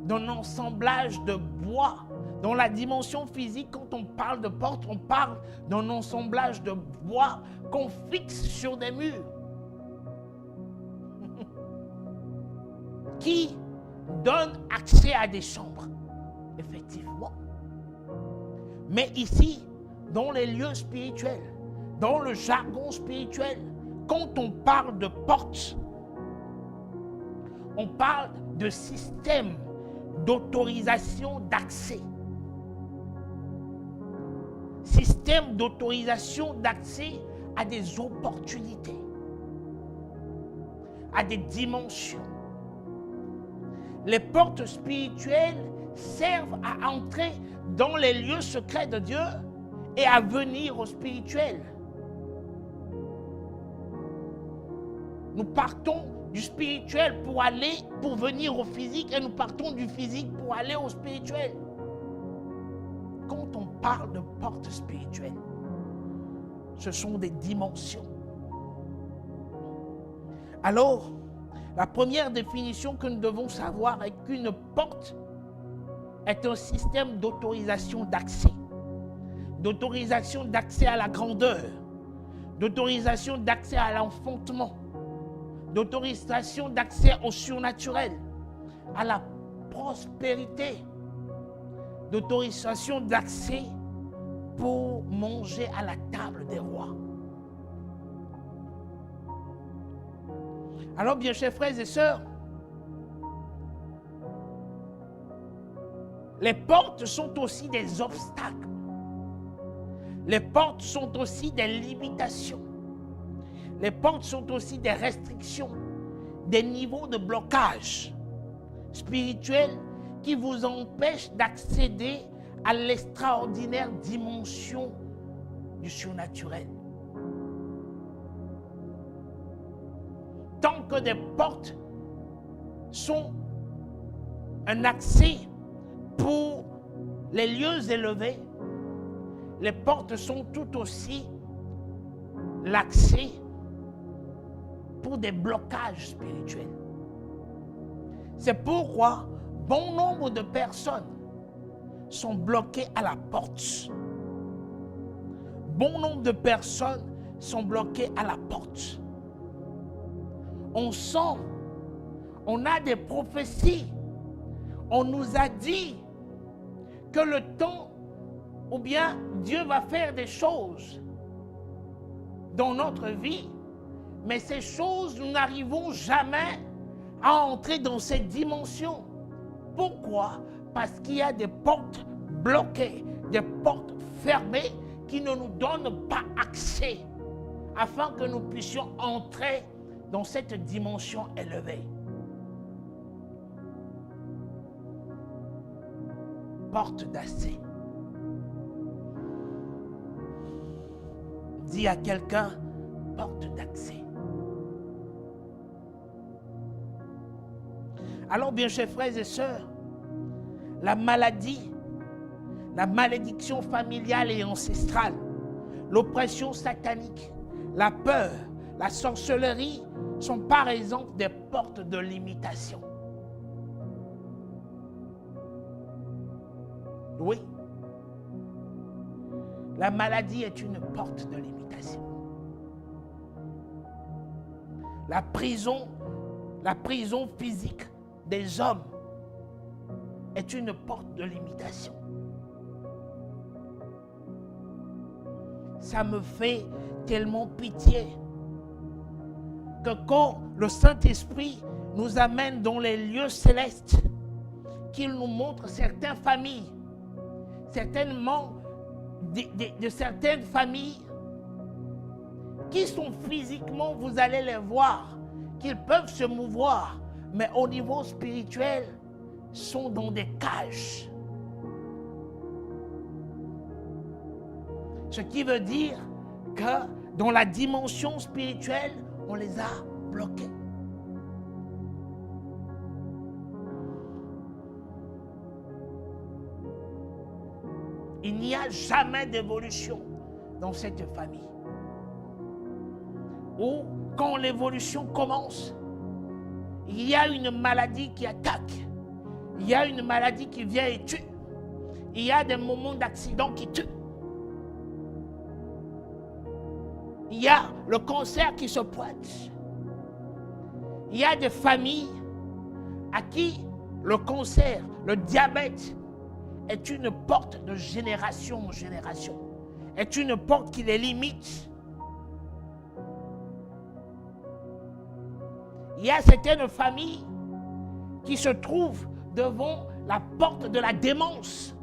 d'un assemblage de bois. Dans la dimension physique, quand on parle de porte, on parle d'un assemblage de bois qu'on fixe sur des murs qui donne accès à des chambres, effectivement. Mais ici, dans les lieux spirituels, dans le jargon spirituel, quand on parle de porte, on parle de système d'autorisation d'accès. Système d'autorisation d'accès à des opportunités, à des dimensions. Les portes spirituelles servent à entrer dans les lieux secrets de Dieu et à venir au spirituel. Nous partons du spirituel pour venir au physique, et nous partons du physique pour aller au spirituel. Quand on parle de portes spirituelles, ce sont des dimensions. Alors, la première définition que nous devons savoir est qu'une porte est un système d'autorisation d'accès. D'autorisation d'accès à la grandeur, d'autorisation d'accès à l'enfantement, d'autorisation d'accès au surnaturel, à la prospérité, d'autorisation d'accès pour manger à la table des rois. Alors, bien chers frères et sœurs, les portes sont aussi des obstacles. Les portes sont aussi des limitations. Les portes sont aussi des restrictions, des niveaux de blocage spirituel qui vous empêchent d'accéder à l'extraordinaire dimension du surnaturel. Tant que des portes sont un accès pour les lieux élevés, les portes sont tout aussi l'accès pour des blocages spirituels. C'est pourquoi bon nombre de personnes sont bloquées à la porte. Bon nombre de personnes sont bloquées à la porte. On sent, on a des prophéties. On nous a dit que le temps, ou bien Dieu va faire des choses dans notre vie, mais ces choses, nous n'arrivons jamais à entrer dans cette dimension. Pourquoi? Parce qu'il y a des portes bloquées, des portes fermées qui ne nous donnent pas accès afin que nous puissions entrer dans cette dimension élevée. Porte d'accès. Dis à quelqu'un, porte d'accès. Alors, bien chers frères et sœurs, la maladie, la malédiction familiale et ancestrale, l'oppression satanique, la peur, la sorcellerie sont par exemple des portes de limitation. Oui, la maladie est une porte de limitation. La prison physique des hommes est une porte de limitation. Ça me fait tellement pitié que quand le Saint-Esprit nous amène dans les lieux célestes, qu'il nous montre certaines familles, certainement de certaines familles qui sont physiquement, vous allez les voir, qu'ils peuvent se mouvoir, mais au niveau spirituel, sont dans des cages. Ce qui veut dire que dans la dimension spirituelle, on les a bloqués. Il n'y a jamais d'évolution dans cette famille. Ou quand l'évolution commence, il y a une maladie qui attaque. Il y a une maladie qui vient et tue. Il y a des moments d'accident qui tuent. Il y a le cancer qui se pointe. Il y a des familles à qui le cancer, le diabète est une porte de génération en génération. Est une porte qui les limite. Il y a certaines familles qui se trouve devant la porte de la démence.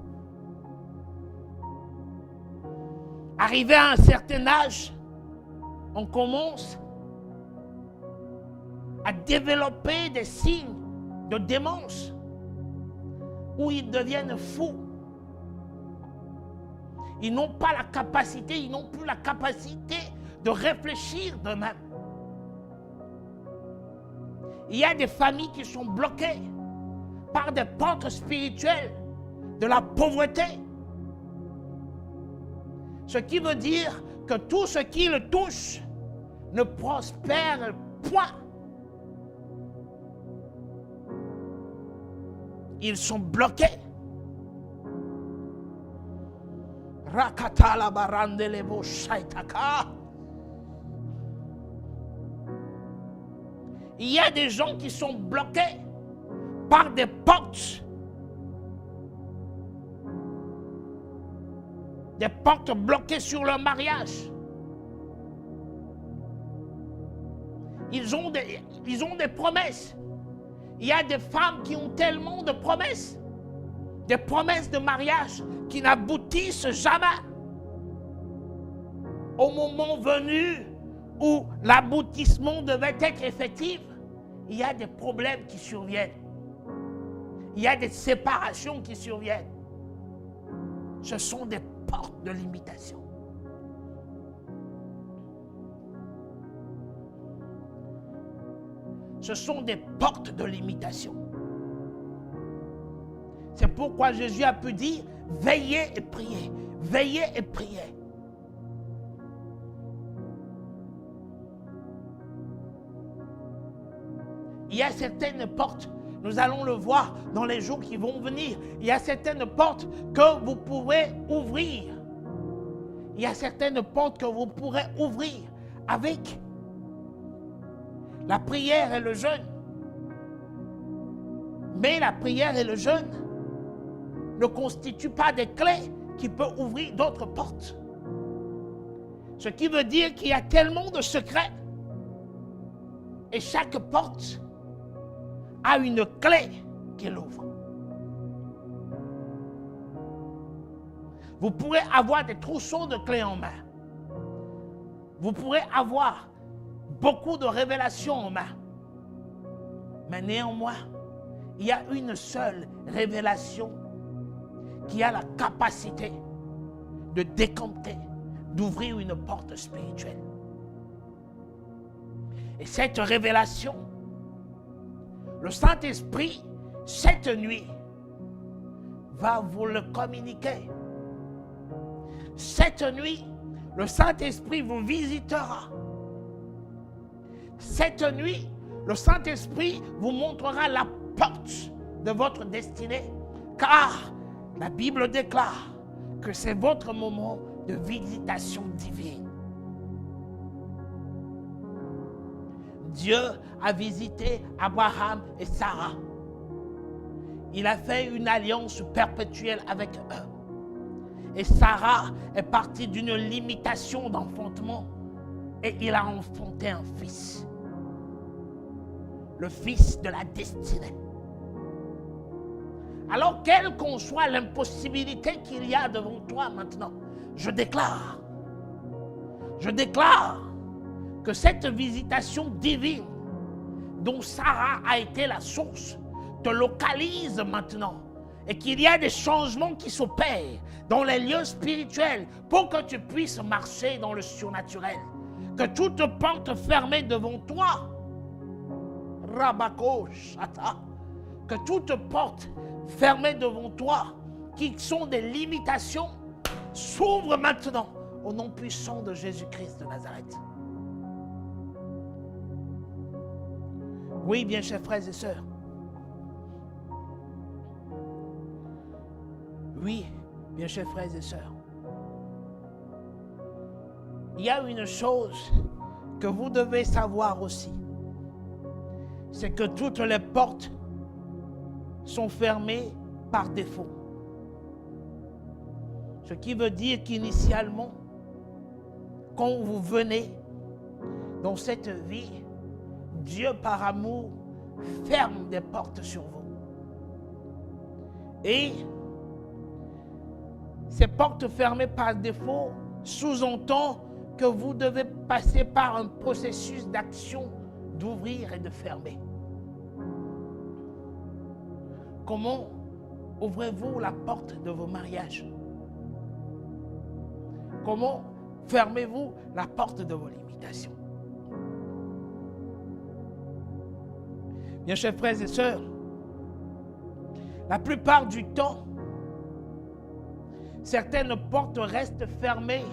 Arrivé à un certain âge, on commence à développer des signes de démence où ils deviennent fous. Ils n'ont pas la capacité, ils n'ont plus la capacité de réfléchir d'eux-mêmes. Il y a des familles qui sont bloquées par des portes spirituelles de la pauvreté. Ce qui veut dire que tout ce qui le touche ne prospère point. Ils sont bloqués. Rakatala barandelebo shaitaka. Il y a des gens qui sont bloqués par des portes. Des portes bloquées sur leur mariage. Ils ont des promesses. Il y a des femmes qui ont tellement de promesses. Des promesses de mariage qui n'aboutissent jamais. Au moment venu où l'aboutissement devait être effectif, il y a des problèmes qui surviennent. Il y a des séparations qui surviennent. Ce sont des portes de limitation. Ce sont des portes de limitation. C'est pourquoi Jésus a pu dire, veillez et priez, veillez et priez. Il y a certaines portes, nous allons le voir dans les jours qui vont venir. Il y a certaines portes que vous pourrez ouvrir. Il y a certaines portes que vous pourrez ouvrir avec la prière et le jeûne. Mais la prière et le jeûne ne constituent pas des clés qui peuvent ouvrir d'autres portes. Ce qui veut dire qu'il y a tellement de secrets. Et chaque porte a une clé qu'elle ouvre. Vous pourrez avoir des trousseaux de clés en main. Vous pourrez avoir beaucoup de révélations en main. Mais néanmoins, il y a une seule révélation qui a la capacité de décanter, d'ouvrir une porte spirituelle. Et cette révélation, le Saint-Esprit, cette nuit, va vous le communiquer. Cette nuit, le Saint-Esprit vous visitera. Cette nuit, le Saint-Esprit vous montrera la porte de votre destinée. Car la Bible déclare que c'est votre moment de visitation divine. Dieu a visité Abraham et Sarah. Il a fait une alliance perpétuelle avec eux. Et Sarah est partie d'une limitation d'enfantement et il a enfanté un fils. Le fils de la destinée. Alors, quelle qu'en soit l'impossibilité qu'il y a devant toi maintenant, je déclare que cette visitation divine dont Sarah a été la source te localise maintenant et qu'il y a des changements qui s'opèrent dans les lieux spirituels pour que tu puisses marcher dans le surnaturel. Que toute porte fermée devant toi, Rabako Shata, que toute porte fermée devant toi, qui sont des limitations, s'ouvre maintenant au nom puissant de Jésus-Christ de Nazareth. Oui, bien chers frères et sœurs. Oui, bien chers frères et sœurs. Il y a une chose que vous devez savoir aussi. C'est que toutes les portes sont fermées par défaut. Ce qui veut dire qu'initialement, quand vous venez dans cette vie, Dieu par amour ferme des portes sur vous. Et ces portes fermées par défaut sous-entend que vous devez passer par un processus d'action, d'ouvrir et de fermer. Comment ouvrez-vous la porte de vos mariages? Comment fermez-vous la porte de vos limitations? Bien, chers frères et sœurs, la plupart du temps, certaines portes restent fermées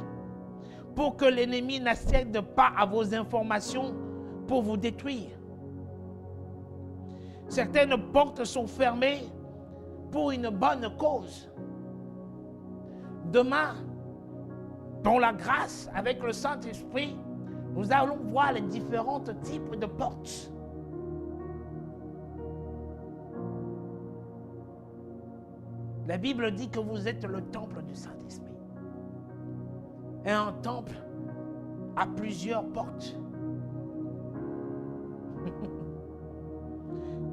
pour que l'ennemi n'accède pas à vos informations pour vous détruire. Certaines portes sont fermées pour une bonne cause. Demain, dans la grâce, avec le Saint-Esprit, nous allons voir les différents types de portes. La Bible dit que vous êtes le temple du Saint-Esprit. Et un temple a plusieurs portes.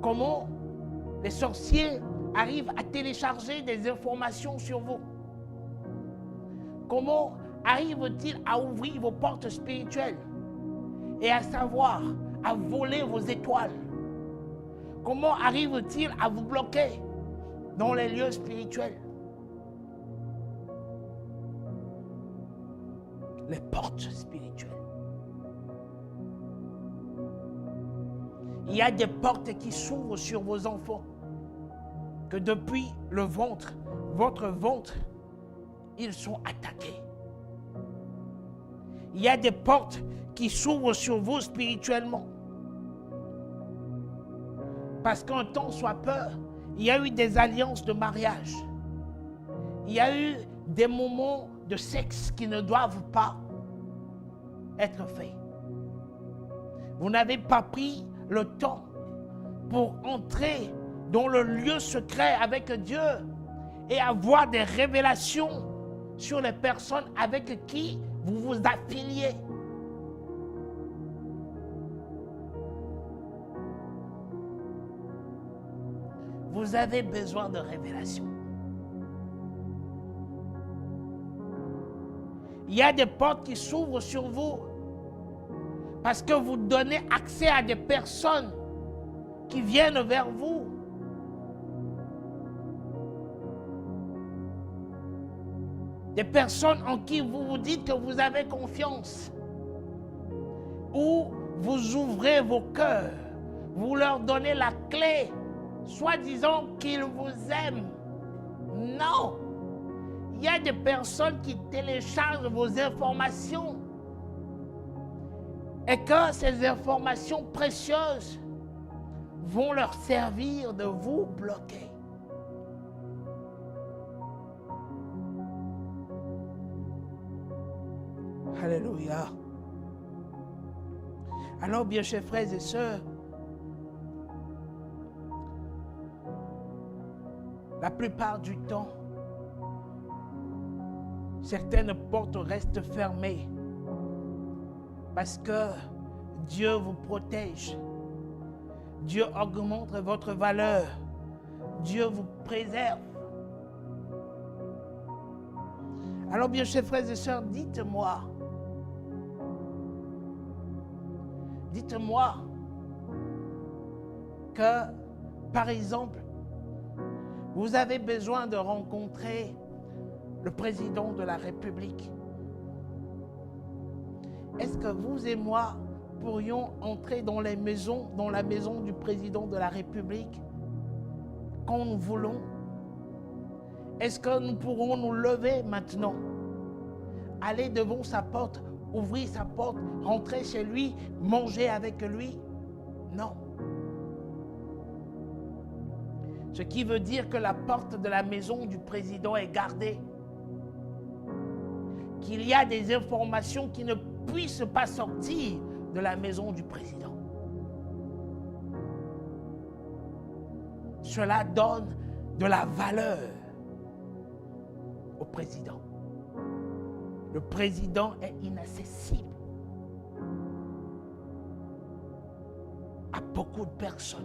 Comment les sorciers arrivent à télécharger des informations sur vous? Comment arrivent-ils à ouvrir vos portes spirituelles et à savoir, à voler vos étoiles? Comment arrivent-ils à vous bloquer dans les lieux spirituels? Les portes spirituelles. Il y a des portes qui s'ouvrent sur vos enfants, que depuis le ventre, votre ventre, ils sont attaqués. Il y a des portes qui s'ouvrent sur vous spirituellement. Parce qu'un temps soit peu, il y a eu des alliances de mariage. Il y a eu des moments de sexe qui ne doivent pas être faits. Vous n'avez pas pris le temps pour entrer dans le lieu secret avec Dieu et avoir des révélations sur les personnes avec qui vous vous affiliez. Vous avez besoin de révélations. Il y a des portes qui s'ouvrent sur vous parce que vous donnez accès à des personnes qui viennent vers vous. Des personnes en qui vous vous dites que vous avez confiance. Ou vous ouvrez vos cœurs, vous leur donnez la clé, soi-disant qu'ils vous aiment. Non! Il y a des personnes qui téléchargent vos informations et que ces informations précieuses vont leur servir de vous bloquer. Alléluia. Alors, bien chers frères et sœurs, la plupart du temps, certaines portes restent fermées parce que Dieu vous protège. Dieu augmente votre valeur. Dieu vous préserve. Alors, bien chers frères et sœurs, dites-moi que, par exemple, vous avez besoin de rencontrer le président de la République. Est-ce que vous et moi pourrions entrer dans la maison du président de la République quand nous voulons? Est-ce que nous pourrons nous lever maintenant, aller devant sa porte, ouvrir sa porte, rentrer chez lui, manger avec lui? Non. Ce qui veut dire que la porte de la maison du président est gardée. Qu'il y a des informations qui ne puissent pas sortir de la maison du président. Cela donne de la valeur au président. Le président est inaccessible à beaucoup de personnes.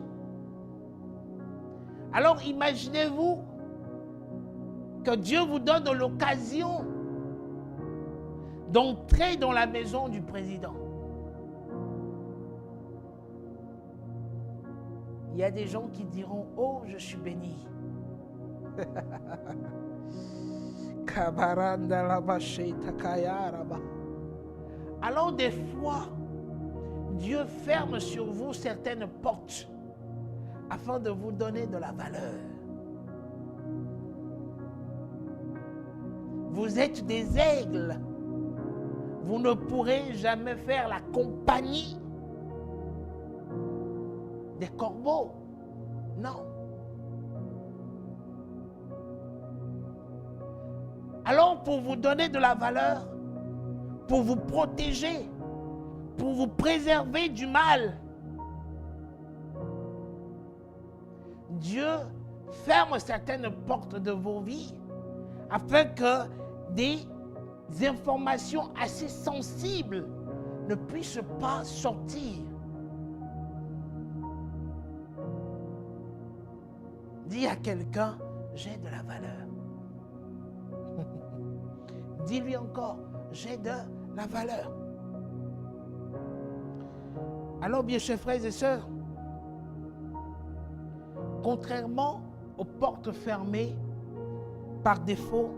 Alors imaginez-vous que Dieu vous donne l'occasion d'entrer dans la maison du président. Il y a des gens qui diront, oh, je suis béni. Alors des fois, Dieu ferme sur vous certaines portes afin de vous donner de la valeur. Vous êtes des aigles. Vous ne pourrez jamais faire la compagnie des corbeaux. Non. Alors, pour vous donner de la valeur, pour vous protéger, pour vous préserver du mal, Dieu ferme certaines portes de vos vies afin que des informations assez sensibles ne puissent pas sortir. Dis à quelqu'un, j'ai de la valeur. Dis-lui encore, j'ai de la valeur. Alors, bien chers frères et sœurs, contrairement aux portes fermées par défaut,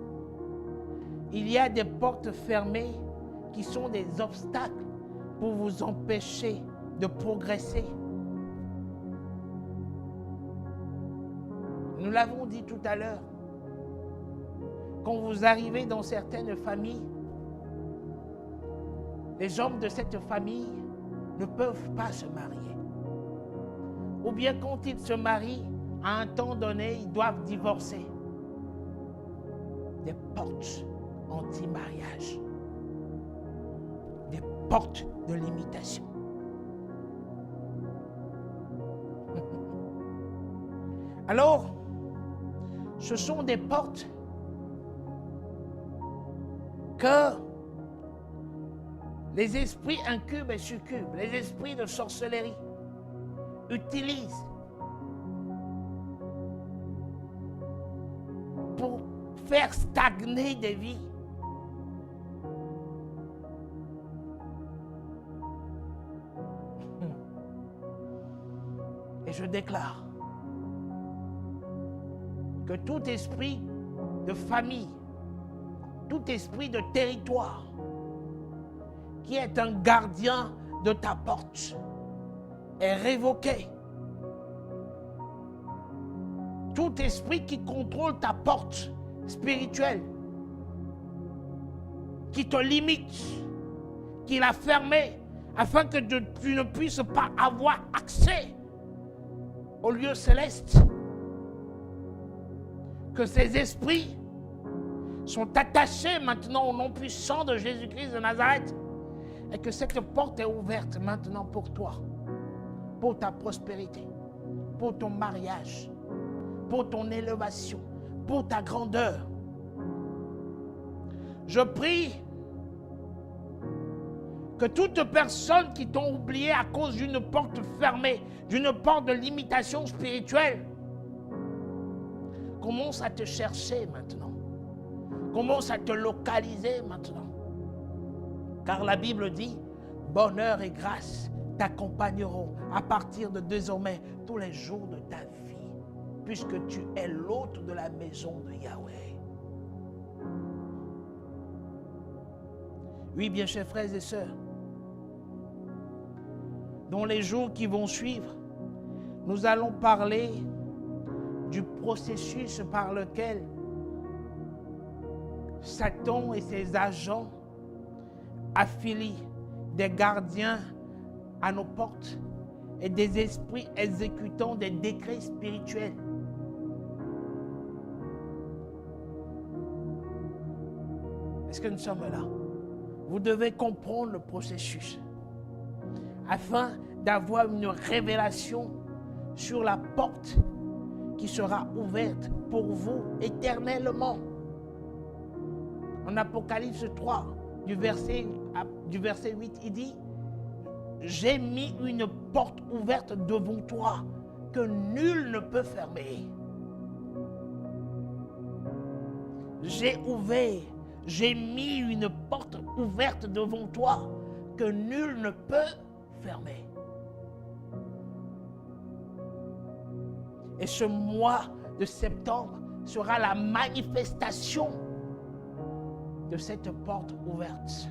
il y a des portes fermées qui sont des obstacles pour vous empêcher de progresser. Nous l'avons dit tout à l'heure, quand vous arrivez dans certaines familles, les hommes de cette famille ne peuvent pas se marier. Ou bien quand ils se marient, à un temps donné, ils doivent divorcer. Des portes anti-mariage. Des portes de limitation. Alors, ce sont des portes que les esprits incubes et succubes, les esprits de sorcellerie utilisent pour faire stagner des vies. Et je déclare que tout esprit de famille, tout esprit de territoire qui est un gardien de ta porte est révoqué. Tout esprit qui contrôle ta porte spirituelle, qui te limite, qui l'a fermée afin que tu ne puisses pas avoir accès au lieu céleste, que ces esprits sont attachés maintenant au nom puissant de Jésus-Christ de Nazareth et que cette porte est ouverte maintenant pour toi, pour ta prospérité, pour ton mariage, pour ton élévation, pour ta grandeur. Je prie que toute personne qui t'ont oublié à cause d'une porte fermée, d'une porte de limitation spirituelle, commence à te chercher maintenant. Commence à te localiser maintenant. Car la Bible dit, bonheur et grâce t'accompagneront à partir de désormais tous les jours de ta vie, puisque tu es l'hôte de la maison de Yahweh. Oui, bien chers frères et sœurs, dans les jours qui vont suivre, nous allons parler du processus par lequel Satan et ses agents affilient des gardiens à nos portes et des esprits exécutant des décrets spirituels. Est-ce que nous sommes là? Vous devez comprendre le processus afin d'avoir une révélation sur la porte qui sera ouverte pour vous éternellement. En Apocalypse 3, du verset 8, il dit, j'ai mis une porte ouverte devant toi que nul ne peut fermer. j'ai mis une porte ouverte devant toi que nul ne peut fermer. Et ce mois de septembre sera la manifestation de cette porte ouverte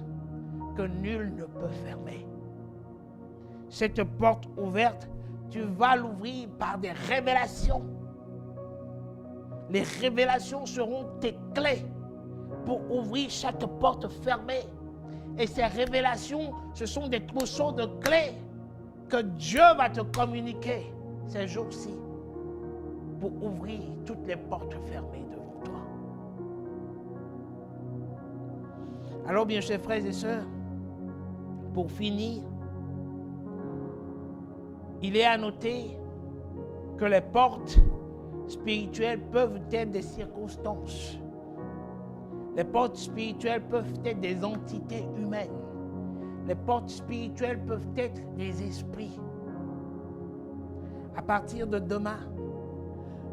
que nul ne peut fermer. Cette porte ouverte, tu vas l'ouvrir par des révélations. Les révélations seront tes clés pour ouvrir chaque porte fermée. Et ces révélations, ce sont des trousseaux de clés que Dieu va te communiquer ces jours-ci pour ouvrir toutes les portes fermées devant toi. Alors, bien chers frères et sœurs, pour finir, il est à noter que les portes spirituelles peuvent être des circonstances. Les portes spirituelles peuvent être des entités humaines. Les portes spirituelles peuvent être des esprits. À partir de demain,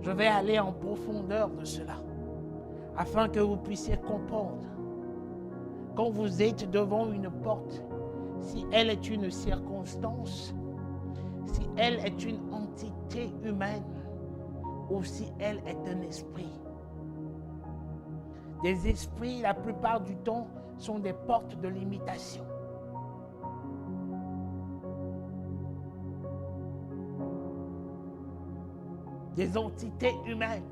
je vais aller en profondeur de cela, afin que vous puissiez comprendre. Quand vous êtes devant une porte, si elle est une circonstance, si elle est une entité humaine, ou si elle est un esprit. Des esprits, la plupart du temps, sont des portes de limitation. Des entités humaines,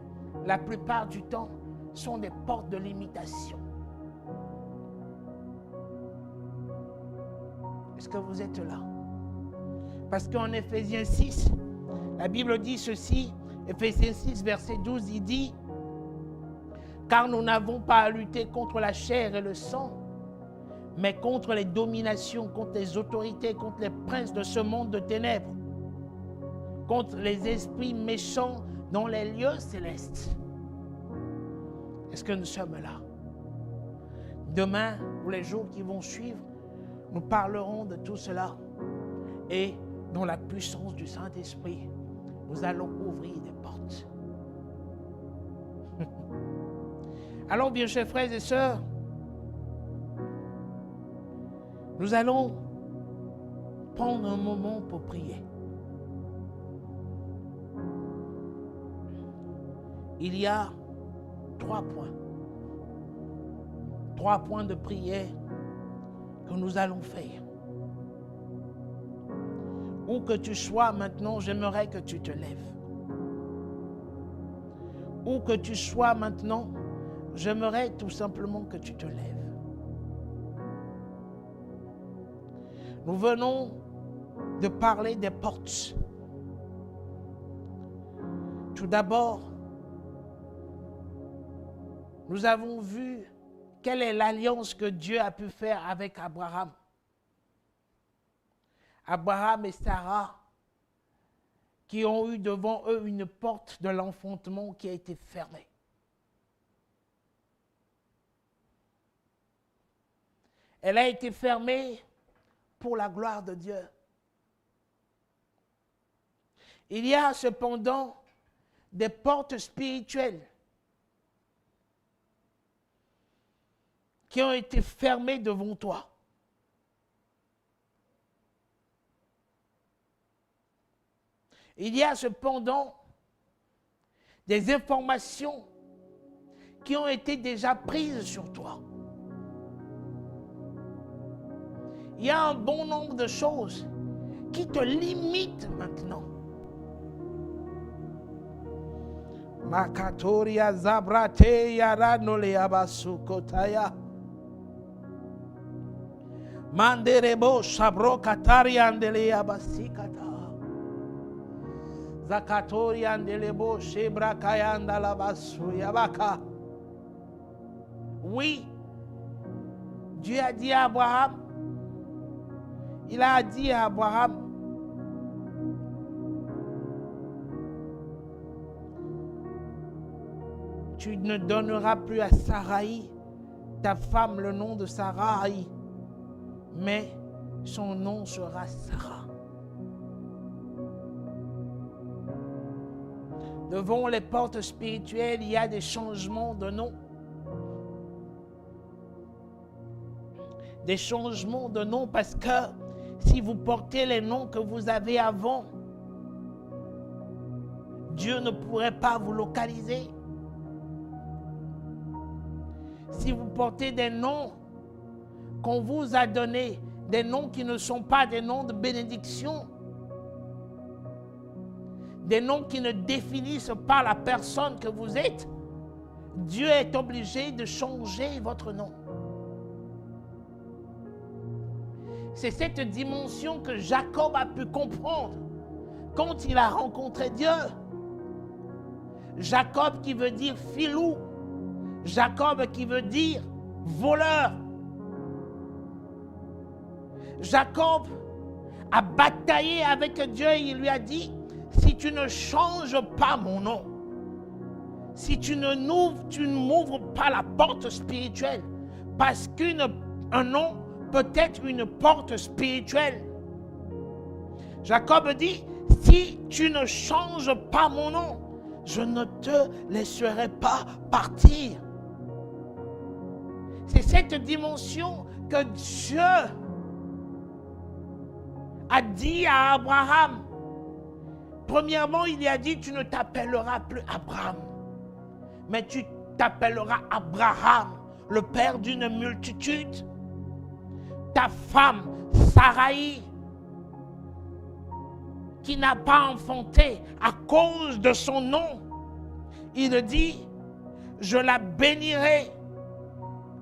la plupart du temps, sont des portes de limitation. Est-ce que vous êtes là? Parce qu'en Éphésiens 6, la Bible dit ceci, Éphésiens 6, verset 12, il dit « Car nous n'avons pas à lutter contre la chair et le sang, mais contre les dominations, contre les autorités, contre les princes de ce monde de ténèbres, contre les esprits méchants dans les lieux célestes. » Est-ce que nous sommes là? Demain, ou les jours qui vont suivre, nous parlerons de tout cela. Et dans la puissance du Saint-Esprit, nous allons ouvrir des portes. Alors, bien chers frères et sœurs, nous allons prendre un moment pour prier. Il y a 3 points. 3 points de prière que nous allons faire. Où que tu sois maintenant, j'aimerais que tu te lèves. Où que tu sois maintenant, j'aimerais tout simplement que tu te lèves. Nous venons de parler des portes. Tout d'abord, nous avons vu quelle est l'alliance que Dieu a pu faire avec Abraham. Abraham et Sarah, qui ont eu devant eux une porte de l'enfantement qui a été fermée. Elle a été fermée pour la gloire de Dieu. Il y a cependant des portes spirituelles qui ont été fermées devant toi. Il y a cependant des informations qui ont été déjà prises sur toi. Il y a un bon nombre de choses qui te limitent maintenant. Makatoria zabrate yaranole abasukotaya. Manderebo shabro kataria andele abasikata. Zakatori andelebo shebra kayanda labasu yabaka. Oui, Dieu a dit à Abraham, il a dit à Abraham, tu ne donneras plus à Sarai, ta femme, le nom de Sarai, mais son nom sera Sarah. Devant les portes spirituelles, il y a des changements de nom. des changements de nom parce que si vous portez les noms que vous avez avant, Dieu ne pourrait pas vous localiser. Si vous portez des noms qu'on vous a donnés, des noms qui ne sont pas des noms de bénédiction, des noms qui ne définissent pas la personne que vous êtes, Dieu est obligé de changer votre nom. C'est cette dimension que Jacob a pu comprendre quand il a rencontré Dieu. Jacob qui veut dire filou, Jacob qui veut dire voleur. Jacob a bataillé avec Dieu et il lui a dit, si tu ne changes pas mon nom, si tu ne m'ouvres pas la porte spirituelle, parce qu'un nom peut être une porte spirituelle. Jacob dit, si tu ne changes pas mon nom, je ne te laisserai pas partir. C'est cette dimension que Dieu a dit à Abraham. Premièrement, il lui a dit, tu ne t'appelleras plus Abraham, mais tu t'appelleras Abraham, le père d'une multitude. Ta femme, Sarai, qui n'a pas enfanté à cause de son nom, il dit, je la bénirai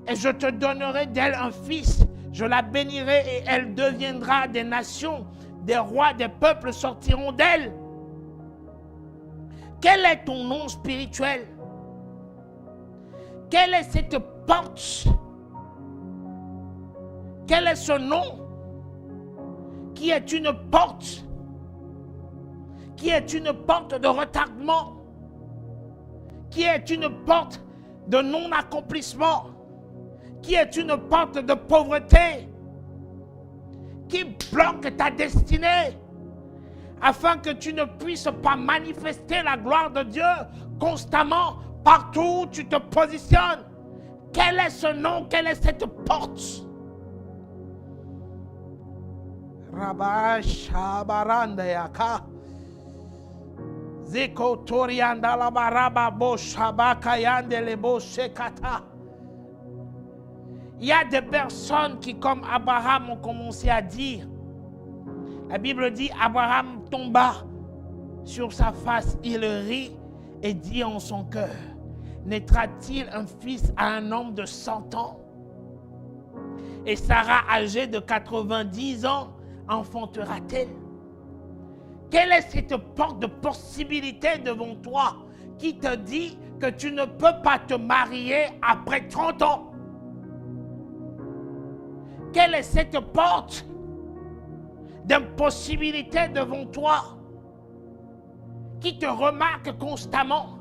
et je te donnerai d'elle un fils. Je la bénirai et elle deviendra des nations, des rois, des peuples sortiront d'elle. Quel est ton nom spirituel? Quelle est cette porte? Quel est ce nom qui est une porte? Qui est une porte de retardement? Qui est une porte de non-accomplissement? Qui est une porte de pauvreté? Qui bloque ta destinée afin que tu ne puisses pas manifester la gloire de Dieu constamment partout où tu te positionnes? Quel est ce nom? Quelle est cette porte? Rabashabarandayaka Zeko Torianda la Baraba Boshabaka Yandele Boshekata. Il y a des personnes qui, comme Abraham, ont commencé à dire. La Bible dit, Abraham tomba sur sa face, il rit et dit en son cœur, naîtra-t-il un fils à un homme de 100 ans? Et Sarah, âgée de 90 ans, enfantera-t-elle? Quelle est cette porte de possibilité devant toi qui te dit que tu ne peux pas te marier après 30 ans? Quelle est cette porte d'impossibilité devant toi qui te remarque constamment,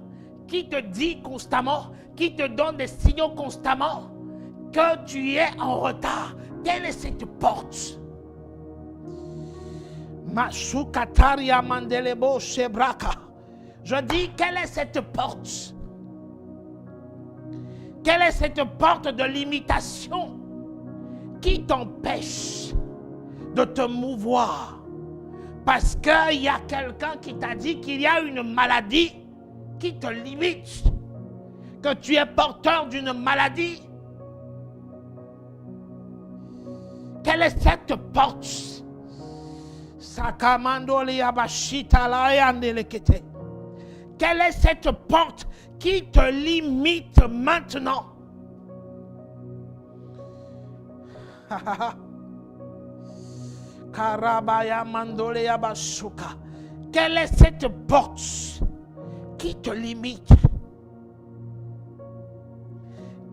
qui te dit constamment, qui te donne des signaux constamment que tu es en retard? Quelle est cette porte? Masukataria mandelebo shebraka. Je dis, quelle est cette porte? Quelle est cette porte de limitation qui t'empêche de te mouvoir? Parce qu'il y a quelqu'un qui t'a dit qu'il y a une maladie qui te limite, que tu es porteur d'une maladie. Quelle est cette porte? Quelle est cette porte qui te limite maintenant? Quelle est cette porte qui te limite?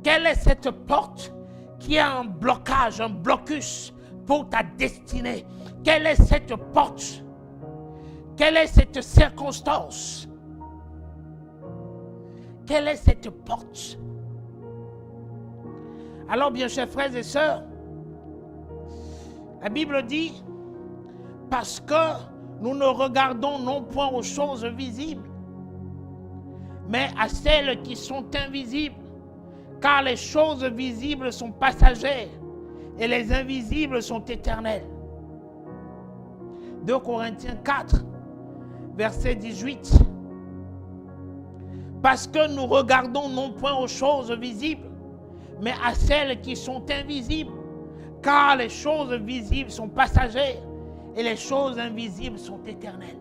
Quelle est cette porte qui a un blocage, un blocus pour ta destinée? Quelle est cette porte? Quelle est cette circonstance? Quelle est cette porte? Alors, bien chers frères et sœurs, la Bible dit, parce que nous ne regardons non point aux choses visibles, mais à celles qui sont invisibles, car les choses visibles sont passagères et les invisibles sont éternels. 2 Corinthiens 4, verset 18. Parce que nous regardons non point aux choses visibles, mais à celles qui sont invisibles. Car les choses visibles sont passagères et les choses invisibles sont éternelles.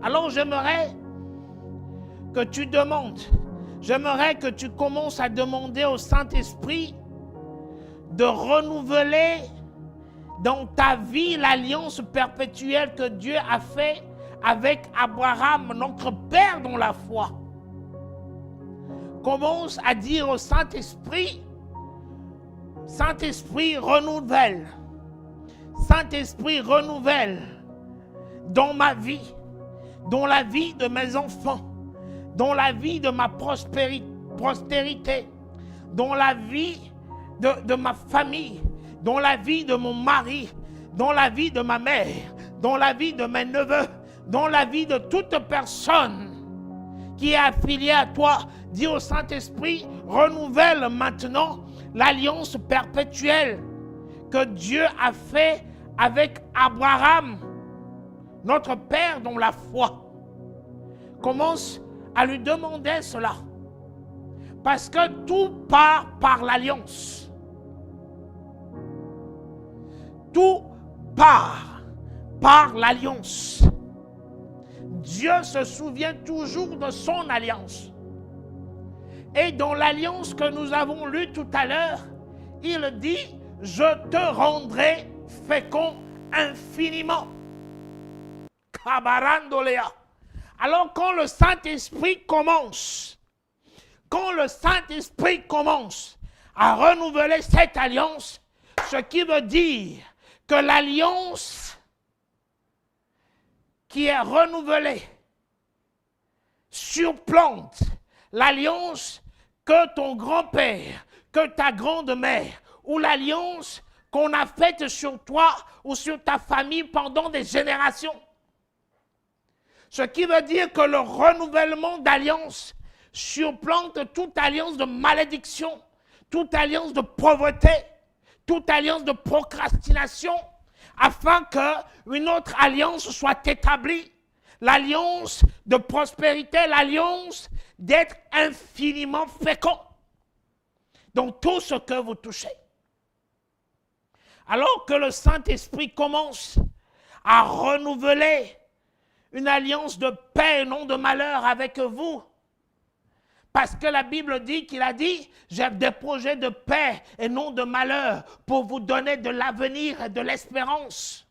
Alors j'aimerais que tu demandes, j'aimerais que tu commences à demander au Saint-Esprit de renouveler dans ta vie l'alliance perpétuelle que Dieu a faite avec Abraham, notre père dans la foi. Commence à dire au Saint-Esprit, Saint-Esprit renouvelle, Saint-Esprit renouvelle dans ma vie, dans la vie de mes enfants, dans la vie de ma postérité, dans la vie de ma famille, dans la vie de mon mari, dans la vie de ma mère, dans la vie de mes neveux, dans la vie de toute personne qui est affiliée à toi. Dis au Saint-Esprit, renouvelle maintenant l'alliance perpétuelle que Dieu a fait avec Abraham, notre père dans la foi. Commence à lui demander cela. Parce que tout part par l'alliance. Tout part par l'alliance. Dieu se souvient toujours de son alliance. Et dans l'alliance que nous avons lue tout à l'heure, il dit, je te rendrai fécond infiniment. Kabarandolea. Alors quand le Saint-Esprit commence à renouveler cette alliance, ce qui veut dire que l'alliance qui est renouvelée surplante l'alliance que ton grand-père, que ta grande-mère, ou l'alliance qu'on a faite sur toi ou sur ta famille pendant des générations. Ce qui veut dire que le renouvellement d'alliance surplante toute alliance de malédiction, toute alliance de pauvreté, toute alliance de procrastination, afin qu'une autre alliance soit établie. L'alliance de prospérité, l'alliance d'être infiniment fécond dans tout ce que vous touchez. Alors que le Saint-Esprit commence à renouveler une alliance de paix et non de malheur avec vous, parce que la Bible dit qu'il a dit, j'ai des projets de paix et non de malheur pour vous donner de l'avenir et de l'espérance.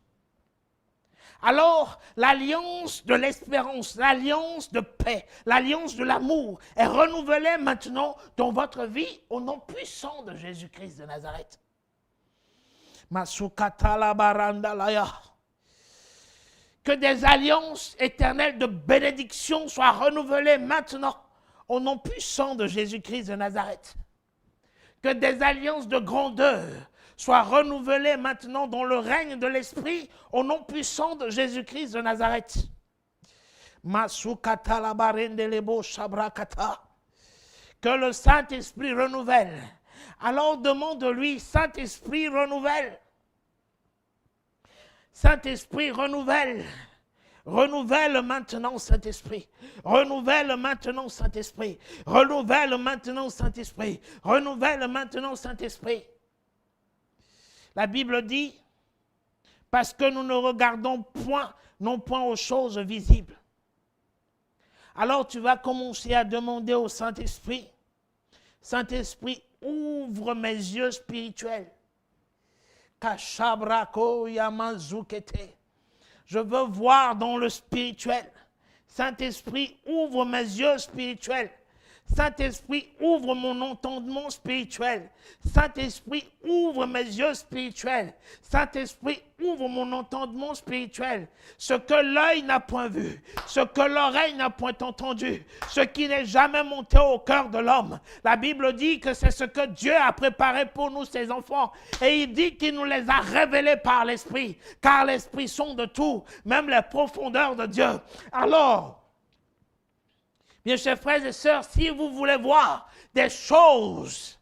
Alors, l'alliance de l'espérance, l'alliance de paix, l'alliance de l'amour est renouvelée maintenant dans votre vie au nom puissant de Jésus-Christ de Nazareth. Que des alliances éternelles de bénédiction soient renouvelées maintenant au nom puissant de Jésus-Christ de Nazareth. Que des alliances de grandeur soient renouvelées maintenant dans le règne de l'Esprit au nom puissant de Jésus-Christ de Nazareth. Que le Saint-Esprit renouvelle. Alors demande-lui, Saint-Esprit renouvelle. Saint-Esprit renouvelle. Renouvelle maintenant, Saint-Esprit. Renouvelle maintenant, Saint-Esprit. Renouvelle maintenant, Saint-Esprit. Renouvelle maintenant, Saint-Esprit. La Bible dit, parce que nous ne regardons point, non point aux choses visibles. Alors tu vas commencer à demander au Saint-Esprit, Saint-Esprit, ouvre mes yeux spirituels. Kashabrako yamazukete. Je veux voir dans le spirituel. Saint-Esprit, ouvre mes yeux spirituels. Saint-Esprit, ouvre mon entendement spirituel. Saint-Esprit, ouvre mes yeux spirituels. Saint-Esprit, ouvre mon entendement spirituel. Ce que l'œil n'a point vu, ce que l'oreille n'a point entendu, ce qui n'est jamais monté au cœur de l'homme. La Bible dit que c'est ce que Dieu a préparé pour nous, ses enfants. Et il dit qu'il nous les a révélés par l'Esprit, car l'Esprit sonde tout, même les profondeurs de Dieu. Alors, bien chers frères et sœurs, si vous voulez voir des choses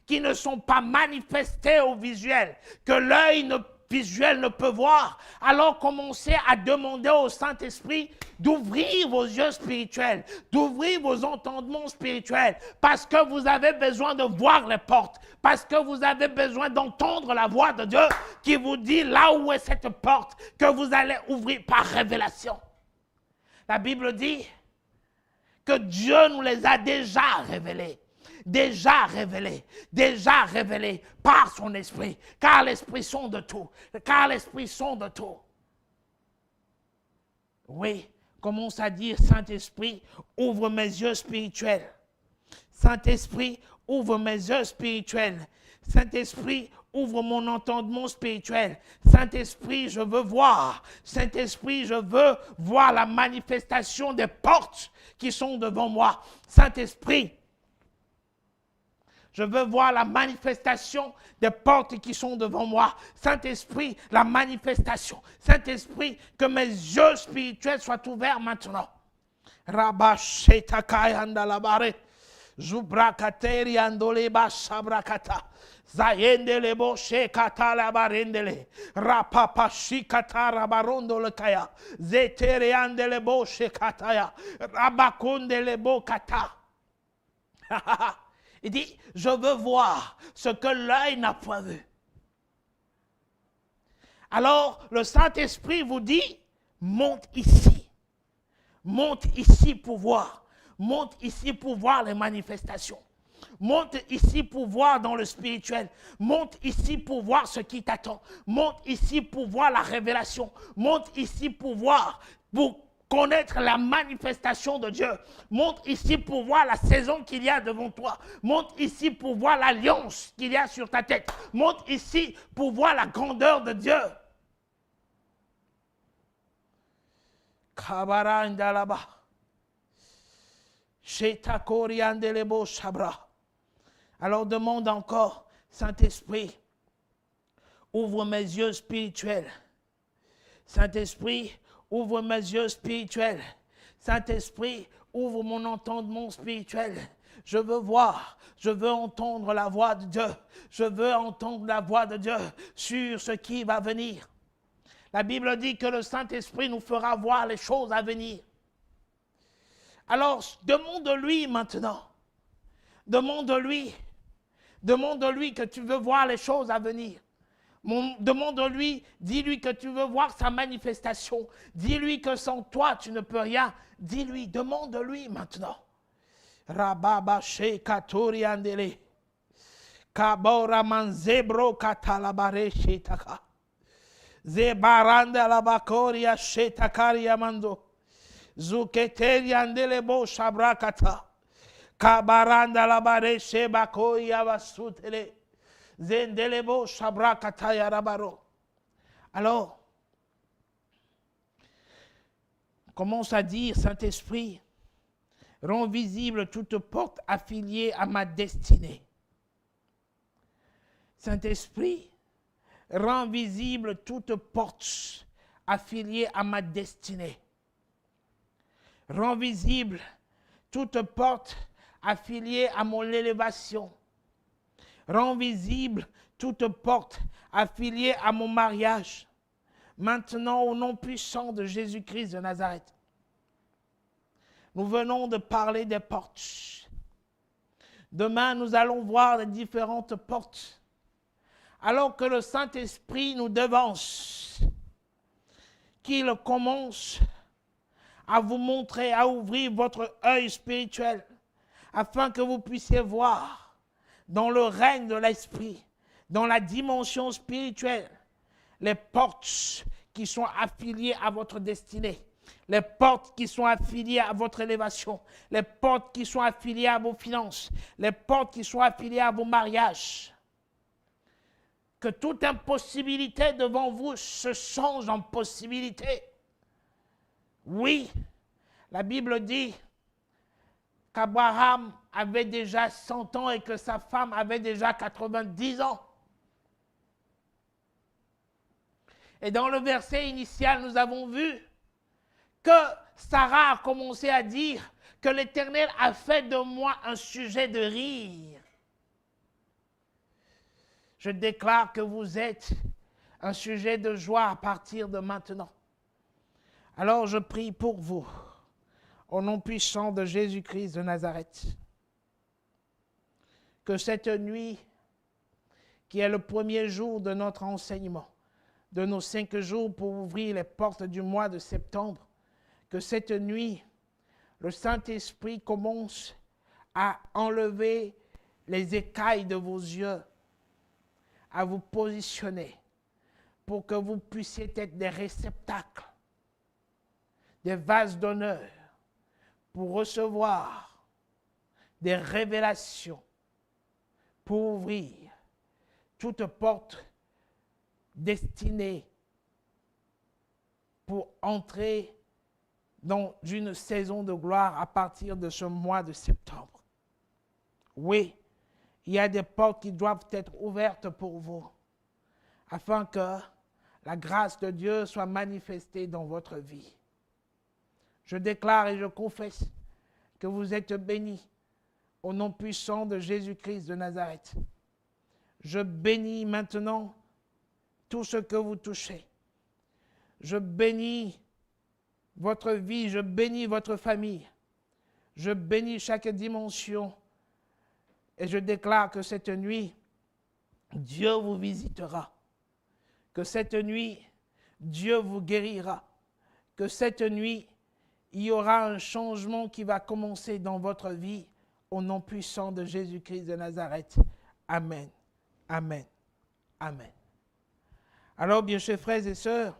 qui ne sont pas manifestés au visuel, que l'œil visuel ne peut voir, alors commencez à demander au Saint-Esprit d'ouvrir vos yeux spirituels, d'ouvrir vos entendements spirituels, parce que vous avez besoin de voir les portes, parce que vous avez besoin d'entendre la voix de Dieu qui vous dit là où est cette porte que vous allez ouvrir par révélation. La Bible dit que Dieu nous les a déjà révélés par son esprit, car l'esprit sonde de tout, Oui, commence à dire, Saint-Esprit, ouvre mes yeux spirituels. Saint-Esprit, ouvre mes yeux spirituels. Saint-Esprit, ouvre mon entendement spirituel. Saint-Esprit, je veux voir. Saint-Esprit, je veux voir la manifestation des portes qui sont devant moi. Saint-Esprit, je veux voir la manifestation des portes qui sont devant moi. Saint-Esprit, la manifestation. Saint-Esprit, que mes yeux spirituels soient ouverts maintenant. Rabashetakayandalabare. Zubrakateri andoleba sabrakata. Zayendelebo shekata labarendele. Rapapashikata rabarondole kaya. Zetere andelebo shekataya. Rabakondelebo kata. Il dit, je veux voir ce que l'œil n'a pas vu. Alors, le Saint-Esprit vous dit, monte ici. Monte ici pour voir. Monte ici pour voir les manifestations. Monte ici pour voir dans le spirituel. Monte ici pour voir ce qui t'attend. Monte ici pour voir la révélation. Monte ici pour voir, pour connaître la manifestation de Dieu. Monte ici pour voir la saison qu'il y a devant toi. Monte ici pour voir l'alliance qu'il y a sur ta tête. Monte ici pour voir la grandeur de Dieu. Kabarandalaba. Shetakoriandelebo Shabra. Alors demande encore, Saint-Esprit, ouvre mes yeux spirituels. Saint-Esprit, ouvre mes yeux spirituels. Saint-Esprit, ouvre mon entendement spirituel. Je veux voir, je veux entendre la voix de Dieu. Je veux entendre la voix de Dieu sur ce qui va venir. La Bible dit que le Saint-Esprit nous fera voir les choses à venir. Alors, demande-lui maintenant. Demande-lui que tu veux voir les choses à venir. Demande-lui, dis-lui que tu veux voir sa manifestation. Dis-lui que sans toi, tu ne peux rien. Dis-lui, demande-lui maintenant. Rababa shekatori andele. Kabora manzebro katalabare shetaka. Zebaranda labakoria shetakari amando. Zuketeri andele bo shabrakata. Kabaranda labare shebakoria vasutele. Zendelebo shabrakata yarabaro. Alors, commence à dire, Saint-Esprit, rends visible toute porte affiliée à ma destinée. Saint-Esprit, rends visible toute porte affiliée à ma destinée. Rends visible toute porte affiliée à mon élévation. Rends visible toute porte affiliée à mon mariage. Maintenant, au nom puissant de Jésus-Christ de Nazareth, nous venons de parler des portes. Demain, nous allons voir les différentes portes. Alors que le Saint-Esprit nous devance, qu'il commence à vous montrer, à ouvrir votre œil spirituel, afin que vous puissiez voir dans le règne de l'esprit, dans la dimension spirituelle, les portes qui sont affiliées à votre destinée, les portes qui sont affiliées à votre élévation, les portes qui sont affiliées à vos finances, les portes qui sont affiliées à vos mariages. Que toute impossibilité devant vous se change en possibilité. Oui, la Bible dit qu'Abraham avait déjà 100 ans et que sa femme avait déjà 90 ans. Et dans le verset initial, nous avons vu que Sarah a commencé à dire que l'Éternel a fait de moi un sujet de rire. Je déclare que vous êtes un sujet de joie à partir de maintenant. Alors je prie pour vous, au nom puissant de Jésus-Christ de Nazareth, que cette nuit, qui est le premier jour de notre enseignement, de nos 5 jours pour ouvrir les portes du mois de septembre, que cette nuit, le Saint-Esprit commence à enlever les écailles de vos yeux, à vous positionner pour que vous puissiez être des réceptacles, des vases d'honneur pour recevoir des révélations, pour ouvrir toute porte destinée pour entrer dans une saison de gloire à partir de ce mois de septembre. Oui, il y a des portes qui doivent être ouvertes pour vous, afin que la grâce de Dieu soit manifestée dans votre vie. Je déclare et je confesse que vous êtes bénis au nom puissant de Jésus-Christ de Nazareth. Je bénis maintenant tout ce que vous touchez. Je bénis votre vie, je bénis votre famille. Je bénis chaque dimension et je déclare que cette nuit, Dieu vous visitera. Que cette nuit, Dieu vous guérira. Que cette nuit, il y aura un changement qui va commencer dans votre vie au nom puissant de Jésus-Christ de Nazareth. Amen. Amen. Amen. Alors, bien chers frères et sœurs,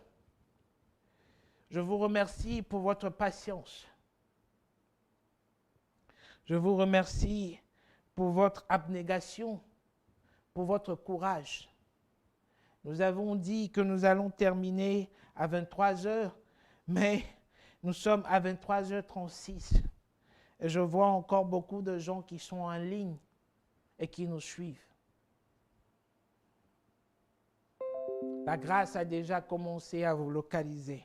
je vous remercie pour votre patience. Je vous remercie pour votre abnégation, pour votre courage. Nous avons dit que nous allons terminer à 23h, mais nous sommes à 23h36. Et je vois encore beaucoup de gens qui sont en ligne et qui nous suivent. La grâce a déjà commencé à vous localiser.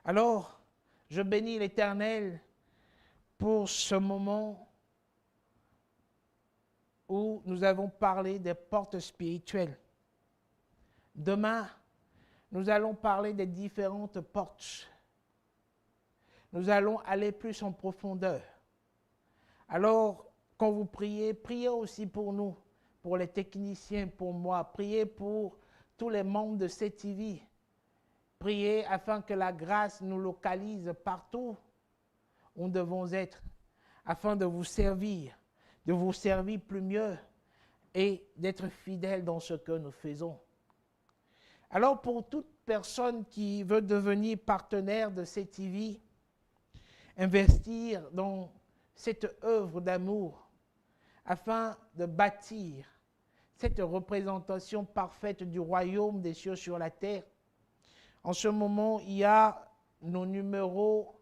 Alors, je bénis l'Éternel pour ce moment où nous avons parlé des portes spirituelles. Demain, nous allons parler des différentes portes. Nous allons aller plus en profondeur. Alors, quand vous priez, priez aussi pour nous, pour les techniciens, pour moi. Priez pour tous les membres de CTV. Priez afin que la grâce nous localise partout où nous devons être, afin de vous servir plus mieux et d'être fidèles dans ce que nous faisons. Alors, pour toute personne qui veut devenir partenaire de CTV, investir dans cette œuvre d'amour afin de bâtir cette représentation parfaite du royaume des cieux sur la terre. En ce moment, il y a nos numéros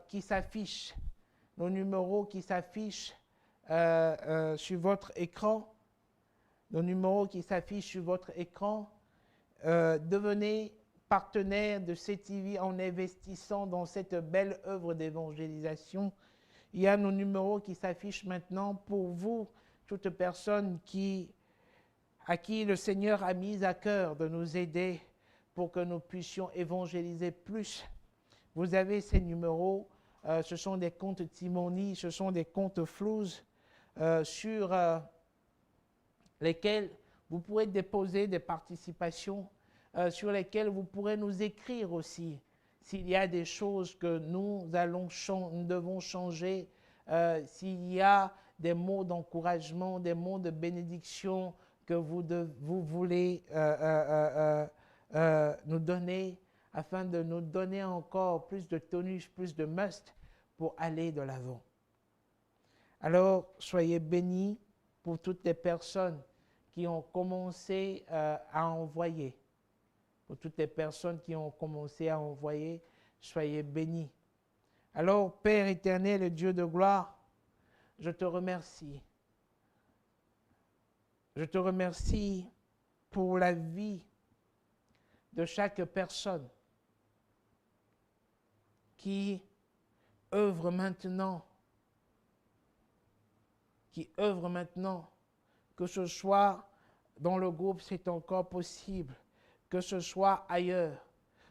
qui s'affichent. Nos numéros qui s'affichent sur votre écran. Nos numéros qui s'affichent sur votre écran. Devenez partenaire de CTV en investissant dans cette belle œuvre d'évangélisation. Il y a nos numéros qui s'affichent maintenant pour vous, toute personne à qui le Seigneur a mis à cœur de nous aider pour que nous puissions évangéliser plus. Vous avez ces numéros, ce sont des comptes Timoni, ce sont des comptes Flouz sur lesquels vous pourrez déposer des participations, sur lesquelles vous pourrez nous écrire aussi s'il y a des choses que nous devons changer, s'il y a des mots d'encouragement, des mots de bénédiction que vous voulez nous donner, afin de nous donner encore plus de tonus, plus de must pour aller de l'avant. Alors, soyez bénis pour toutes les personnes qui ont commencé à envoyer. Pour toutes les personnes qui ont commencé à envoyer, soyez bénis. Alors, Père éternel et Dieu de gloire, je te remercie. Je te remercie pour la vie de chaque personne qui œuvre maintenant que ce soit dans le groupe, c'est encore possible, que ce soit ailleurs.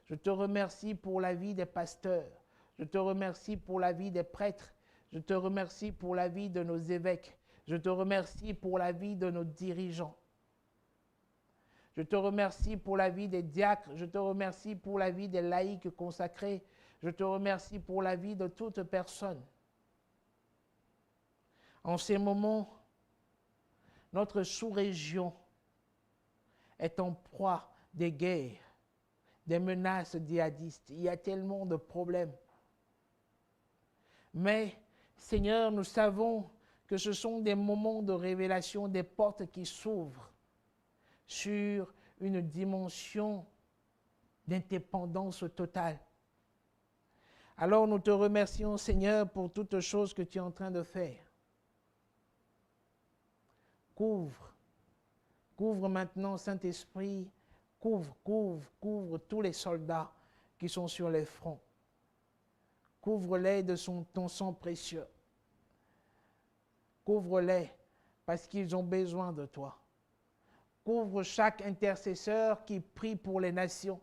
Je te remercie pour la vie des pasteurs. Je te remercie pour la vie des prêtres. Je te remercie pour la vie de nos évêques. Je te remercie pour la vie de nos dirigeants. Je te remercie pour la vie des diacres. Je te remercie pour la vie des laïcs consacrés. Je te remercie pour la vie de toute personne. En ces moments, notre sous-région est en proie des guerres, des menaces djihadistes. Il y a tellement de problèmes. Mais, Seigneur, nous savons que ce sont des moments de révélation, des portes qui s'ouvrent sur une dimension d'indépendance totale. Alors nous te remercions, Seigneur, pour toutes choses que tu es en train de faire. Couvre maintenant, Saint-Esprit, couvre tous les soldats qui sont sur les fronts. Couvre-les de ton sang précieux. Couvre-les parce qu'ils ont besoin de toi. Couvre chaque intercesseur qui prie pour les nations.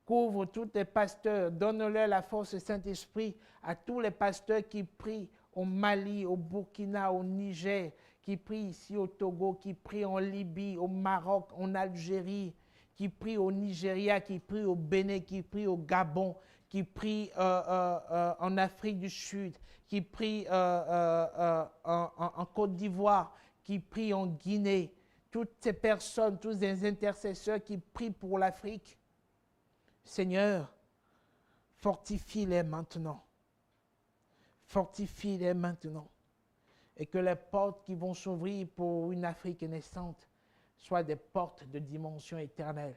Couvre tous les pasteurs. Donne-leur la force, Saint-Esprit, à tous les pasteurs qui prient au Mali, au Burkina, au Niger, qui prient ici au Togo, qui prient en Libye, au Maroc, en Algérie, qui prient au Nigeria, qui prient au Bénin, qui prient au Gabon, qui prient en Afrique du Sud, qui prient en Côte d'Ivoire, qui prient en Guinée. Toutes ces personnes, tous les intercesseurs qui prient pour l'Afrique, Seigneur, fortifie-les maintenant. Fortifie-les maintenant. Et que les portes qui vont s'ouvrir pour une Afrique naissante soient des portes de dimension éternelle,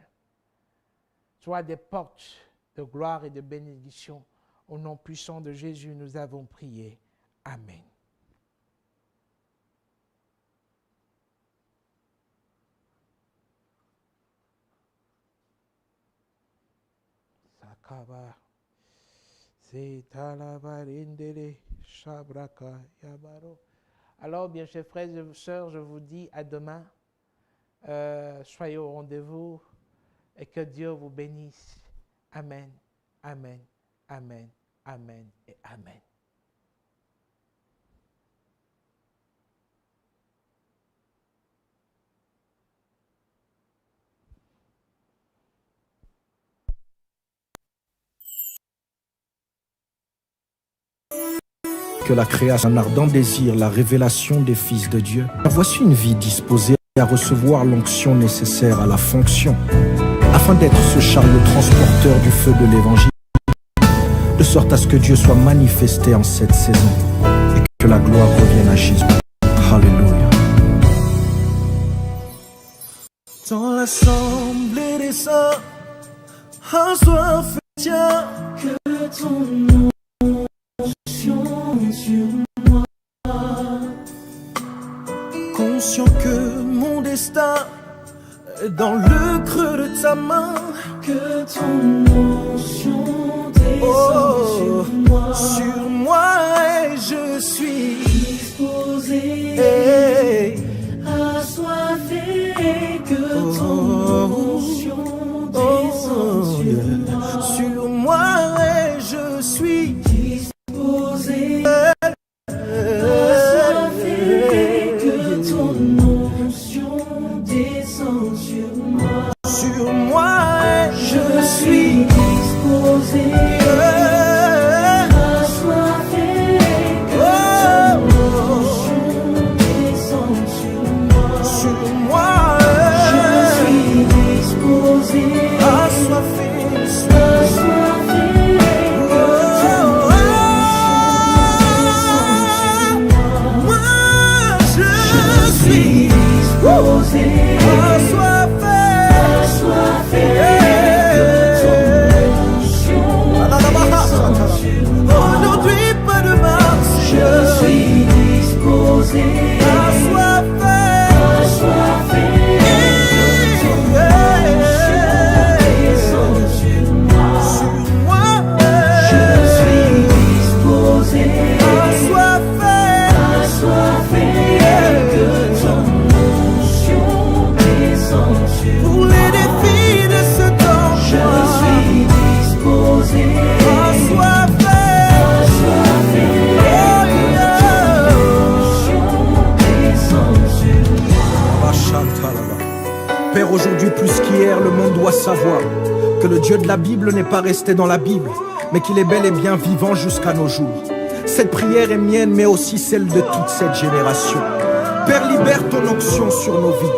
soient des portes de gloire et de bénédiction. Au nom puissant de Jésus, nous avons prié. Amen. Sakaba, Setalabarindele, Shabraka, Yabaro. Alors, bien chers frères et sœurs, je vous dis à demain. Soyez au rendez-vous et que Dieu vous bénisse. Amen, amen, amen, amen et amen. Que la création, un ardent désir, la révélation des fils de Dieu. Voici une vie disposée à recevoir l'onction nécessaire à la fonction, afin d'être ce chariot transporteur du feu de l'évangile, de sorte à ce que Dieu soit manifesté en cette saison et que la gloire revienne à Jésus. Alléluia. Dans l'assemblée des saints, un soir tiens que ton onction sur moi, conscient que mon destin est dans le creux de ta main, que ton onction descend sur moi et je suis disposé, assoiffé, que ton onction descend sur moi et je suis disposé, assoiffé, que ton onction descend sur moi et je suis disposé. Assoiffé, que Car aujourd'hui plus qu'hier, le monde doit savoir que le Dieu de la Bible n'est pas resté dans la Bible, mais qu'il est bel et bien vivant jusqu'à nos jours. Cette prière est mienne, mais aussi celle de toute cette génération. Père, libère ton onction sur nos vies.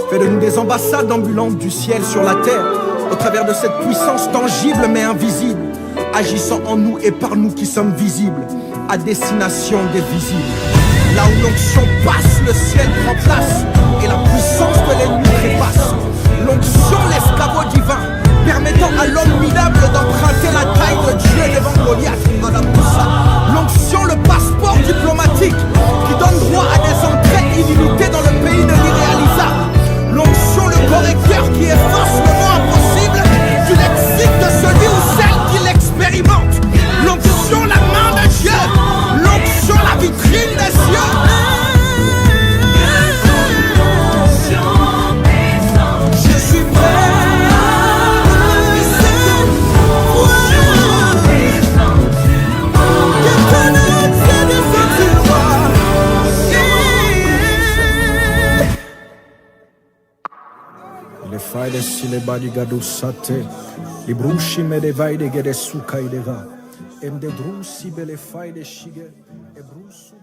Fais de nous des ambassades ambulantes du ciel sur la terre, au travers de cette puissance tangible mais invisible, agissant en nous et par nous qui sommes visibles, à destination des visibles. Là où l'onction passe, le ciel prend place, et la puissance de l'ennemi trépasse. L'onction, l'escabeau divin, permettant à l'homme minable d'emprunter la taille de Dieu devant Goliath. L'onction, le passeport diplomatique, qui donne droit à des entrées illimitées dans le pays de l'irréalisable. L'onction, le correcteur qui efface le mot impossible du lexique de celui ou celle qui l'expérimente. L'onction, la main de Dieu. L'onction, la vitrine des cieux. Je suis prêt. Le faide si le badigado sate, li brushi me de vaide gede sukaidega, em de drusi bele faide shige, e brusu